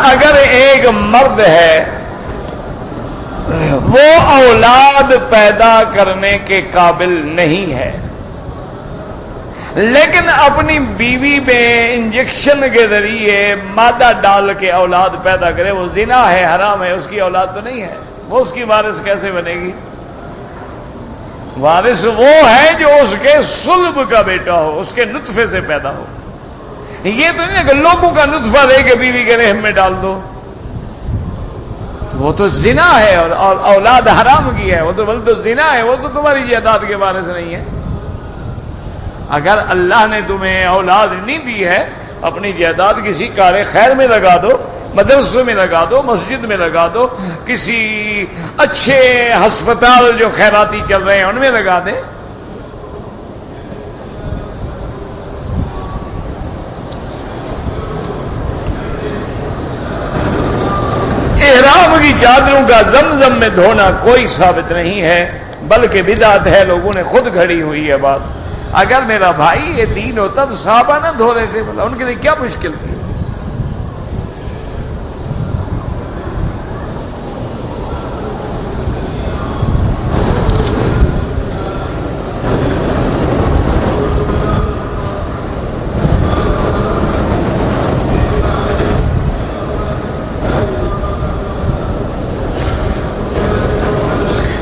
اگر ایک مرد ہے وہ اولاد پیدا کرنے کے قابل نہیں ہے، لیکن اپنی بیوی میں انجیکشن کے ذریعے مادہ ڈال کے اولاد پیدا کرے، وہ زنا ہے، حرام ہے، اس کی اولاد تو نہیں ہے. وہ اس کی وارث کیسے بنے گی؟ وارث وہ ہے جو اس کے صلب کا بیٹا ہو، اس کے نطفے سے پیدا ہو. یہ تو نہیں کہ لوگوں کا نطفہ لے کے بیوی کے رحم میں ڈال دو، تو وہ تو زنا ہے، اور اولاد حرام کی ہے، وہ تو بل تو زنا ہے، وہ تو تمہاری جائیداد کے وارث نہیں ہے. اگر اللہ نے تمہیں اولاد نہیں دی ہے، اپنی جائیداد کسی کار خیر میں لگا دو، مدرسوں میں لگا دو، مسجد میں لگا دو، کسی اچھے ہسپتال جو خیراتی چل رہے ہیں ان میں لگا دیں. احرام کی چادروں کا زمزم میں دھونا کوئی ثابت نہیں ہے، بلکہ بدعت ہے، لوگوں نے خود گھڑی ہوئی ہے بات. اگر میرا بھائی یہ دین ہوتا تو صحابہ نہ دھو رہے تھے، بولا ان کے لیے کیا مشکل تھی.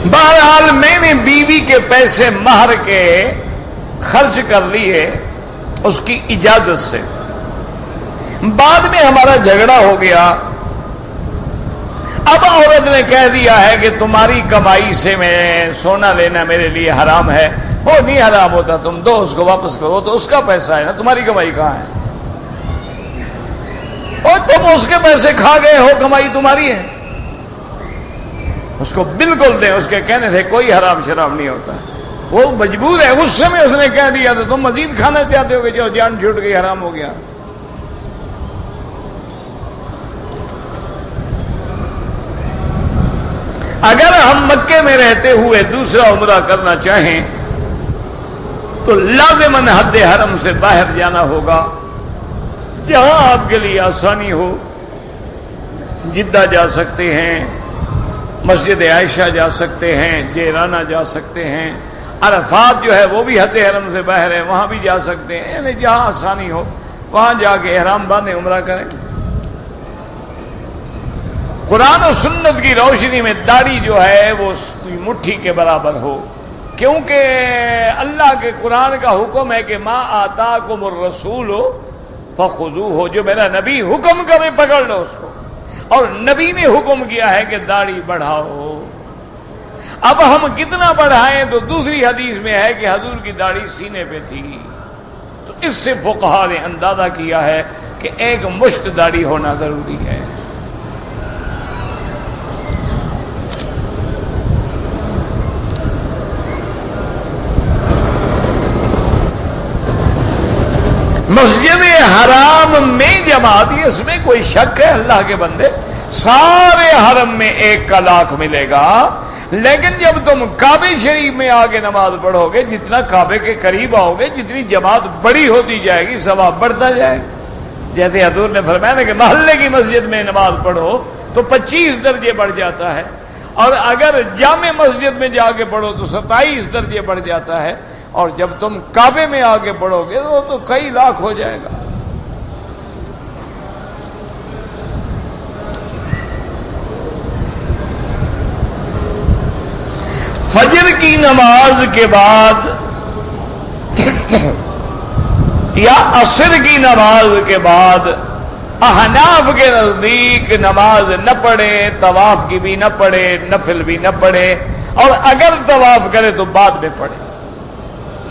بہرحال میں نے بیوی کے پیسے مہر کے خرچ کر لیے اس کی اجازت سے. بعد میں ہمارا جھگڑا ہو گیا. اب عورت نے کہہ دیا ہے کہ تمہاری کمائی سے میں سونا لینا میرے لیے حرام ہے. وہ نہیں حرام ہوتا، تم دو اس کو واپس کرو، تو اس کا پیسہ ہے نا، تمہاری کمائی کہاں ہے؟ اور تم اس کے پیسے کھا گئے ہو، کمائی تمہاری ہے. اس کو بالکل دیں. اس کے کہنے سے کوئی حرام شراب نہیں ہوتا، وہ مجبور ہے. غصے میں اس نے کہہ دیا تو تم مزید کھانا چاہتے ہو کہ جو جان چھوٹ گئی حرام ہو گیا. اگر ہم مکے میں رہتے ہوئے دوسرا عمرہ کرنا چاہیں تو لازماً حد حرم سے باہر جانا ہوگا، جہاں آپ کے لیے آسانی ہو۔ جدہ جا سکتے ہیں، مسجد عائشہ جا سکتے ہیں، جیرانہ جا سکتے ہیں، عرفات جو ہے وہ بھی حد حرم سے باہر ہے، وہاں بھی جا سکتے ہیں، یعنی جہاں آسانی ہو وہاں جا کے احرام باندھیں، عمرہ کریں۔ قرآن و سنت کی روشنی میں داڑھی جو ہے وہ مٹھی کے برابر ہو، کیونکہ اللہ کے قرآن کا حکم ہے کہ ما آتاکم الرسول فخذوہ، جو میرا نبی حکم کرے پکڑ لو اس کو، اور نبی نے حکم کیا ہے کہ داڑھی بڑھاؤ۔ اب ہم کتنا بڑھائیں تو دوسری حدیث میں ہے کہ حضور کی داڑھی سینے پہ تھی، تو اس سے فقہا نے اندازہ کیا ہے کہ ایک مشت داڑھی ہونا ضروری ہے۔ مسجد حرام میں جماعت، اس میں کوئی شک ہے اللہ کے بندے، سارے حرم میں 1 کا لاکھ ملے گا، لیکن جب تم کعبہ شریف میں آگے نماز پڑھو گے، جتنا کعبے کے قریب آؤ گے جتنی جماعت بڑی ہوتی جائے گی ثواب بڑھتا جائے گا۔ جیسے حضور نے فرمایا نا کہ محلے کی مسجد میں نماز پڑھو تو 25 درجے بڑھ جاتا ہے، اور اگر جامع مسجد میں جا کے پڑھو تو 27 درجے بڑھ جاتا ہے، اور جب تم کعبے میں آگے پڑھو گے تو کئی لاکھ ہو جائے گا۔ فجر کی نماز کے بعد یا عصر کی نماز کے بعد احناف کے نزدیک نماز نہ پڑھے، طواف کی بھی نہ پڑھے، نفل بھی نہ پڑھے، اور اگر طواف کرے تو بعد میں پڑھے،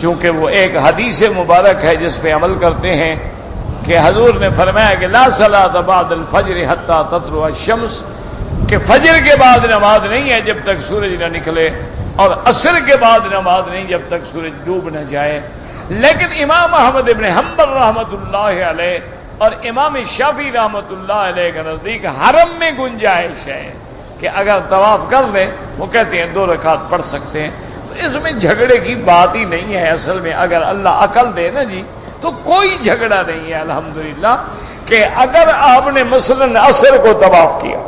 چونکہ وہ ایک حدیث مبارک ہے جس پہ عمل کرتے ہیں کہ حضور نے فرمایا کہ لا صلاۃ بعد الفجر حتی تطلع الشمس، کہ فجر کے بعد نماز نہیں ہے جب تک سورج نہ نکلے، اور عصر کے بعد نماز نہیں جب تک سورج ڈوب نہ جائے۔ لیکن امام احمد ابن حنبل رحمۃ اللہ علیہ اور امام شافعی رحمۃ اللہ علیہ کے نزدیک حرم میں گنجائش ہے کہ اگر طواف کر لیں، وہ کہتے ہیں 2 رکعت پڑھ سکتے ہیں، تو اس میں جھگڑے کی بات ہی نہیں ہے۔ اصل میں اگر اللہ عقل دے نا جی تو کوئی جھگڑا نہیں ہے الحمدللہ، کہ اگر آپ نے مثلاً عصر کو طواف کیا،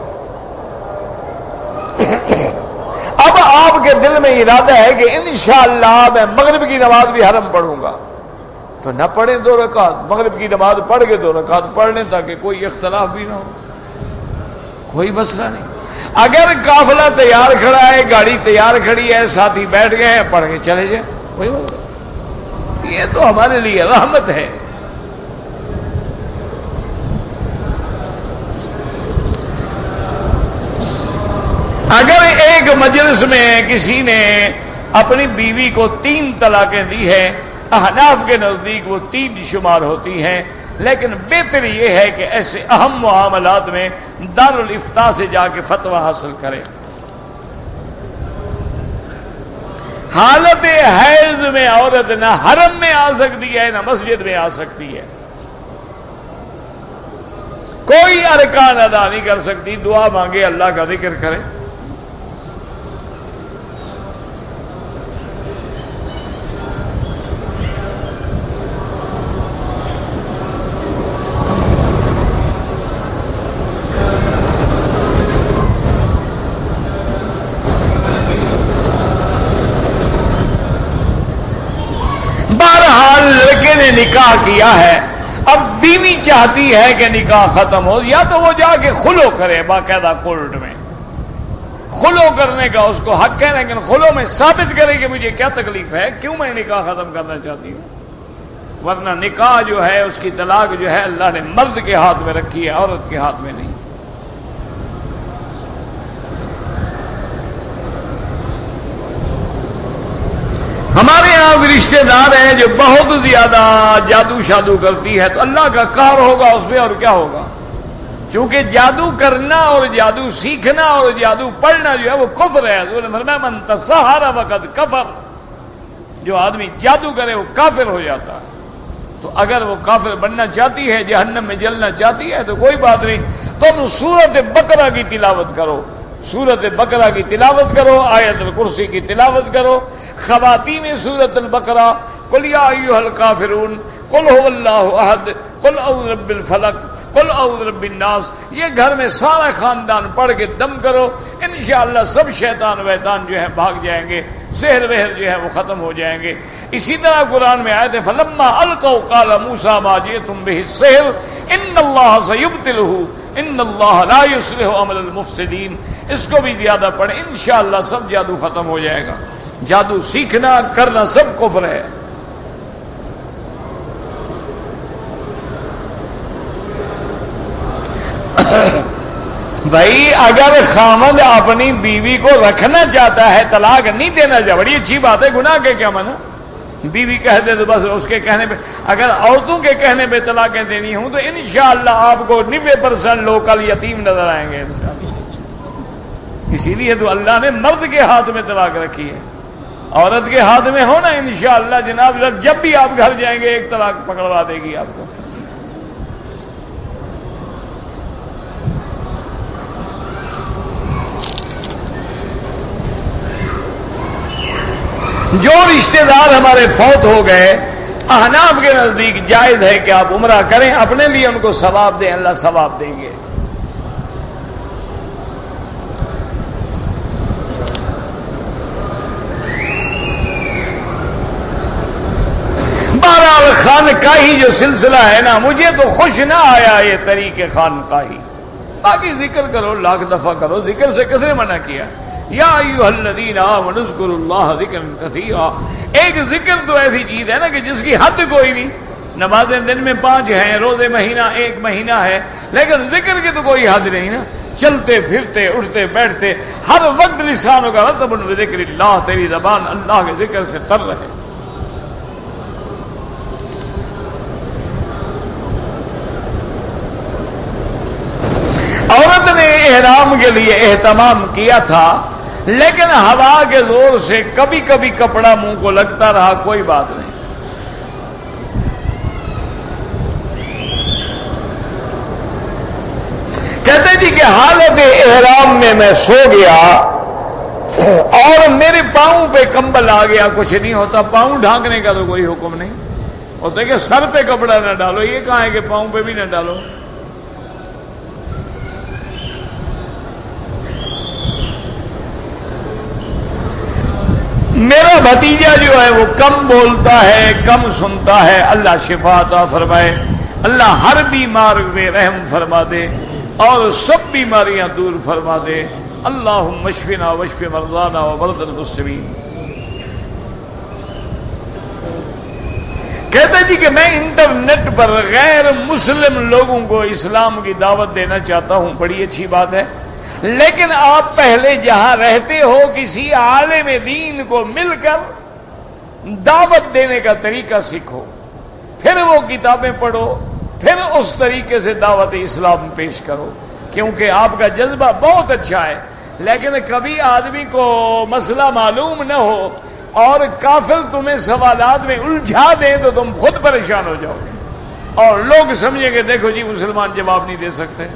اب آپ کے دل میں ارادہ ہے کہ انشاءاللہ میں مغرب کی نماز بھی حرم پڑھوں گا، تو نہ پڑھیں 2 رکعت، مغرب کی نماز پڑھ کے 2 رکعت پڑھ لیں تاکہ کوئی اختلاف بھی نہ ہو، کوئی مسئلہ نہیں۔ اگر قافلہ تیار کھڑا ہے، گاڑی تیار کھڑی ہے، ساتھی بیٹھ گئے ہیں، پڑھ کے چلے جائیں، کوئی مسئلہ، یہ تو ہمارے لیے رحمت ہے۔ اگر ایک مجلس میں کسی نے اپنی بیوی کو 3 طلاقیں دی ہیں، احناف کے نزدیک وہ 3 شمار ہوتی ہیں، لیکن بہتر یہ ہے کہ ایسے اہم معاملات میں دارالافتاء سے جا کے فتویٰ حاصل کرے۔ حالت حیض میں عورت نہ حرم میں آ سکتی ہے نہ مسجد میں آ سکتی ہے، کوئی ارکان ادا نہیں کر سکتی، دعا مانگے، اللہ کا ذکر کرے۔ لڑکے نے نکاح کیا ہے، اب بیوی چاہتی ہے کہ نکاح ختم ہو، یا تو وہ جا کے خلو کرے باقاعدہ کورٹ میں، خلو کرنے کا اس کو حق ہے، لیکن خلو میں ثابت کرے کہ مجھے کیا تکلیف ہے، کیوں میں نکاح ختم کرنا چاہتی ہوں، ورنہ نکاح جو ہے اس کی طلاق جو ہے اللہ نے مرد کے ہاتھ میں رکھی ہے، عورت کے ہاتھ میں نہیں۔ ہمارے یہاں بھی رشتہ دار ہیں جو بہت زیادہ جادو شادو کرتی ہے، تو اللہ کا قہر ہوگا اس میں، اور کیا ہوگا، چونکہ جادو کرنا اور جادو سیکھنا اور جادو پڑھنا جو ہے وہ کفر ہے۔ حضور نے فرمایا من تسحر فقد کفر، جو آدمی جادو کرے وہ کافر ہو جاتا ہے۔ تو اگر وہ کافر بننا چاہتی ہے، جہنم میں جلنا چاہتی ہے، تو کوئی بات نہیں، تم سورۃ بقرہ کی تلاوت کرو، سورت بقرہ کی تلاوت کرو، آیت الکرسی کی تلاوت کرو، خواتین سورت البقرہ قل یا ایھا الکافرون، قل هو اللہ احد، قل اعوذ برب الفلق، قل اعوذ برب الناس، یہ گھر میں سارا خاندان پڑھ کے دم کرو، انشاءاللہ سب شیطان ویتان جو ہے بھاگ جائیں گے، سحر وحر جو ہے وہ ختم ہو جائیں گے۔ اسی طرح قرآن میں آیت ہے فلما القوا قال موسیٰ ما جئتم به السحر ان اللہ سیبطلہ ان اللہ لا یصلح عمل المفسدین، اس کو بھی زیادہ پڑھیں، انشاءاللہ سب جادو ختم ہو جائے گا۔ جادو سیکھنا کرنا سب کفر ہے۔ بھائی اگر خامد اپنی بیوی کو رکھنا چاہتا ہے، طلاق نہیں دینا چاہتا، بڑی اچھی بات ہے، گناہ کے کیا منع؟ بیوی کہہ دے تو بس اس کے کہنے پہ، اگر عورتوں کے کہنے پہ طلاقیں دینی ہوں تو انشاءاللہ آپ کو 90% لوگ کل یتیم نظر آئیں گے انشاءاللہ۔ اسی لیے تو اللہ نے مرد کے ہاتھ میں طلاق رکھی ہے، عورت کے ہاتھ میں ہونا انشاءاللہ جناب، جب بھی آپ گھر جائیں گے ایک طلاق پکڑوا دے گی آپ کو۔ جو رشتہ دار ہمارے فوت ہو گئے، احناف کے نزدیک جائز ہے کہ آپ عمرہ کریں، اپنے لیے ان کو ثواب دیں، اللہ ثواب دیں گے۔ بہرحال خانقاہی جو سلسلہ ہے نا، مجھے تو خوش نہ آیا یہ طریقے خانقاہی، باقی ذکر کرو، لاکھ دفعہ کرو، ذکر سے کس نے منع کیا؟ یا ایھا الذین آمنوا اذکروا اللہ ذکرا کثیرا، ایک ذکر تو ایسی چیز ہے نا کہ جس کی حد کوئی نہیں، نمازیں دن میں 5 ہیں، روزے مہینہ 1 مہینہ ہے، لیکن ذکر کی تو کوئی حد نہیں نا، چلتے پھرتے اٹھتے بیٹھتے ہر وقت لسانوں کا رطب بذکر اللہ، تیری زبان اللہ کے ذکر سے تر رہے۔ عورت نے احرام کے لیے اہتمام کیا تھا، لیکن ہوا کے زور سے کبھی کبھی کپڑا منہ کو لگتا رہا، کوئی بات نہیں۔ کہتے جی کہ حالت احرام میں میں سو گیا اور میرے پاؤں پہ کمبل آ گیا، کچھ نہیں ہوتا، پاؤں ڈھانکنے کا تو کوئی حکم نہیں ہوتا کہ سر پہ کپڑا نہ ڈالو، یہ کہاں ہے کہ پاؤں پہ بھی نہ ڈالو۔ میرا بھتیجا جو ہے وہ کم بولتا ہے، کم سنتا ہے، اللہ شفا عطا فرمائے، اللہ ہر بیمار میں رحم فرما دے اور سب بیماریاں دور فرما دے، اللہم اشفنا واشف مرضانا ومرضی المسلمین۔ کہتے جی کہ میں انٹرنیٹ پر غیر مسلم لوگوں کو اسلام کی دعوت دینا چاہتا ہوں، بڑی اچھی بات ہے، لیکن آپ پہلے جہاں رہتے ہو کسی عالم دین کو مل کر دعوت دینے کا طریقہ سیکھو، پھر وہ کتابیں پڑھو، پھر اس طریقے سے دعوت اسلام پیش کرو، کیونکہ آپ کا جذبہ بہت اچھا ہے، لیکن کبھی آدمی کو مسئلہ معلوم نہ ہو اور کافر تمہیں سوالات میں الجھا دیں تو تم خود پریشان ہو جاؤ گے اور لوگ سمجھیں کہ دیکھو جی مسلمان جواب نہیں دے سکتے۔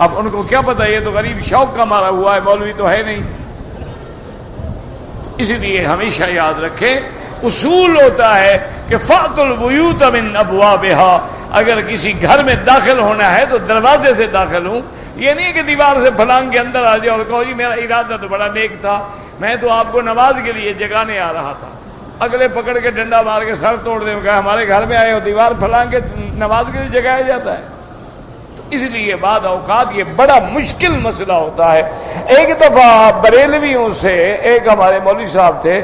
اب ان کو کیا پتا، یہ تو غریب شوق کا مارا ہوا ہے، مولوی تو ہے نہیں۔ اس لیے ہمیشہ یاد رکھیں، اصول ہوتا ہے کہ فَأْتُوا الْبُيُوتَ مِنْ أَبْوَابِهَا، اگر کسی گھر میں داخل ہونا ہے تو دروازے سے داخل ہوں، یہ نہیں کہ دیوار سے پھلانگ کے اندر آ جاؤ اور کہو جی میرا ارادہ تو بڑا نیک تھا، میں تو آپ کو نماز کے لیے جگانے آ رہا تھا، اگلے پکڑ کے ڈنڈا مار کے سر توڑ دے، کہا ہمارے گھر میں آئے ہو، دیوار پھلانگ کے نماز کے لیے جگایا جاتا ہے۔ اس لیے بعض اوقات یہ بڑا مشکل مسئلہ ہوتا ہے۔ ایک دفعہ بریلویوں سے ایک ہمارے مولوی صاحب تھے،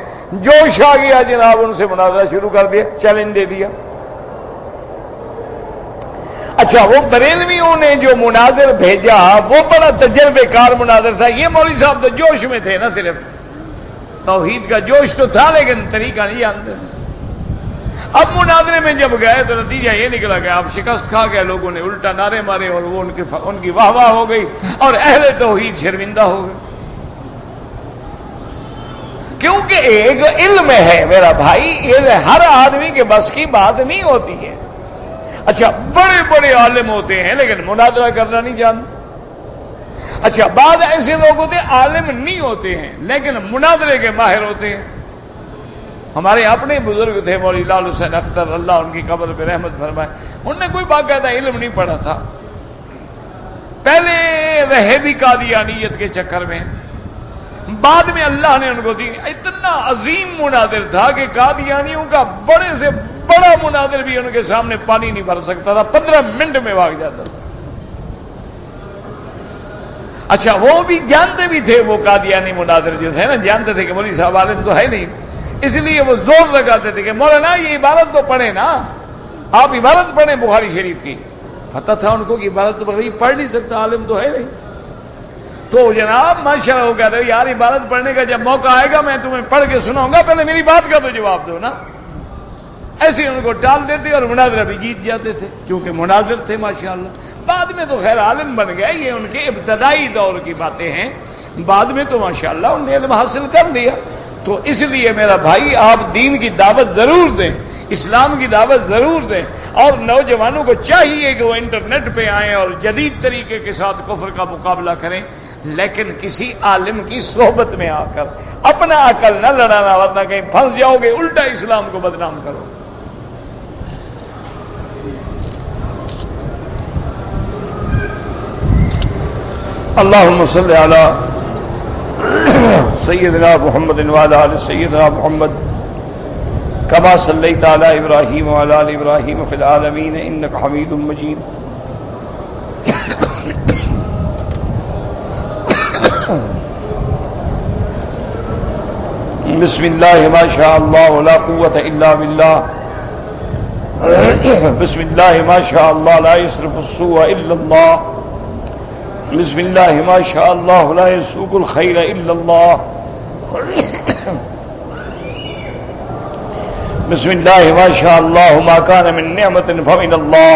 جوش آ گیا جناب، ان سے مناظرہ شروع کر دیا، چیلنج دے دیا۔ اچھا، وہ بریلویوں نے جو مناظر بھیجا وہ بڑا تجربے کار مناظر تھا، یہ مولوی صاحب تو جوش میں تھے، نہ صرف توحید کا جوش تو تھا لیکن طریقہ نہیں جانتے۔ اب مناظرے میں جب گئے تو نتیجہ یہ نکلا کہ آپ شکست کھا گئے، لوگوں نے الٹا نعرے مارے اور وہ ان کی واہ واہ ہو گئی اور اہل توحید شرمندہ ہو گئے، کیونکہ ایک علم ہے میرا بھائی، یہ ہر آدمی کے بس کی بات نہیں ہوتی ہے۔ اچھا، بڑے بڑے عالم ہوتے ہیں لیکن مناظرہ کرنا نہیں جانتے۔ اچھا بعض ایسے لوگ ہوتے ہیں عالم نہیں ہوتے ہیں لیکن مناظرے کے ماہر ہوتے ہیں. ہمارے اپنے بزرگ تھے مولوی لال حسین اختر، اللہ ان کی قبر پہ رحمت فرمائے. انہوں نے کوئی باقاعدہ علم نہیں پڑھا تھا، پہلے رہے بھی قادیانیت کے چکر میں، بعد میں اللہ نے ان کو دی. اتنا عظیم مناظر تھا کہ قادیانیوں کا بڑے سے بڑا مناظر بھی ان کے سامنے پانی نہیں بھر سکتا تھا، 15 منٹ میں بھاگ جاتا تھا. اچھا وہ بھی جانتے بھی تھے، وہ قادیانی مناظر جو تھے نا، جانتے تھے کہ مولوی صاحب عالم تو ہے نہیں، اس لیے وہ زور لگاتے تھے کہ مولانا یہ عبارت تو پڑھے نا، آپ عبارت پڑھیں بخاری شریف کی. پتہ تھا ان کو کہ عبارت تو پڑھ نہیں سکتا، عالم تو ہے نہیں. تو جناب ماشاءاللہ وہ کہتے ہیں یار عبارت پڑھنے کا جب موقع آئے گا میں تمہیں پڑھ کے سناؤں گا، پہلے میری بات کا تو جواب دو نا. ایسے ان کو ٹال دیتے اور مناظرہ بھی جیت جاتے تھے کیونکہ مناظر تھے ماشاءاللہ. بعد میں تو خیر عالم بن گئے، یہ ان کے ابتدائی دور کی باتیں ہیں، بعد میں تو ماشاءاللہ انہوں نے علم حاصل کر لیا. تو اس لیے میرا بھائی آپ دین کی دعوت ضرور دیں، اسلام کی دعوت ضرور دیں، اور نوجوانوں کو چاہیے کہ وہ انٹرنیٹ پہ آئیں اور جدید طریقے کے ساتھ کفر کا مقابلہ کریں، لیکن کسی عالم کی صحبت میں آ کر اپنا عقل نہ لڑانا، ورنہ کہیں پھنس جاؤ گے، الٹا اسلام کو بدنام کرو. اللهم صل على سيدنا محمد وعلى آل سيدنا محمد كما صليت على إبراهيم وعلى آل إبراهيم في العالمين إنك حميد مجيد. بسم الله ما شاء الله ولا قوة إلا بالله. بسم الله ما شاء الله لا يصرف السوء إلا الله. بسم الله ما شاء الله لا يسوق الخير إلا الله. بسم الله ما شاء الله ما كان من نعمة فمن الله.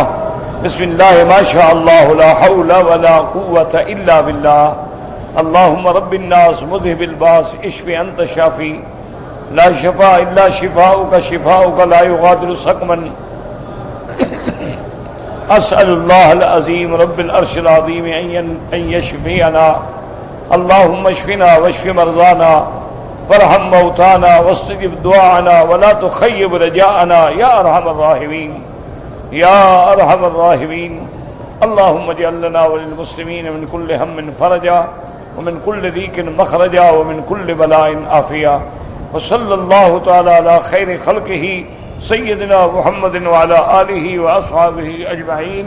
بسم الله ما شاء الله لا حول ولا قوة إلا بالله. اللهم رب الناس مذهب الباس اشف أنت شافي لا شفاء إلا شفاؤك شفاؤك لا يغادر سقما. أسأل الله العظيم رب العرش العظيم أن يشفينا. اللهم اشفنا واشف مرضانا وارحم موتانا واستجب دعاءنا ولا تخيب رجاءنا يا أرحم الراحمين يا أرحم الراحمين. اللهم اجعل لنا وللمسلمين من كل هم فرجا ومن كل ضيق مخرجا ومن كل بلاء عافيا. وصلى الله تعالى على خير خلقه سيدنا محمد وعلى آله وأصحابه أجمعين.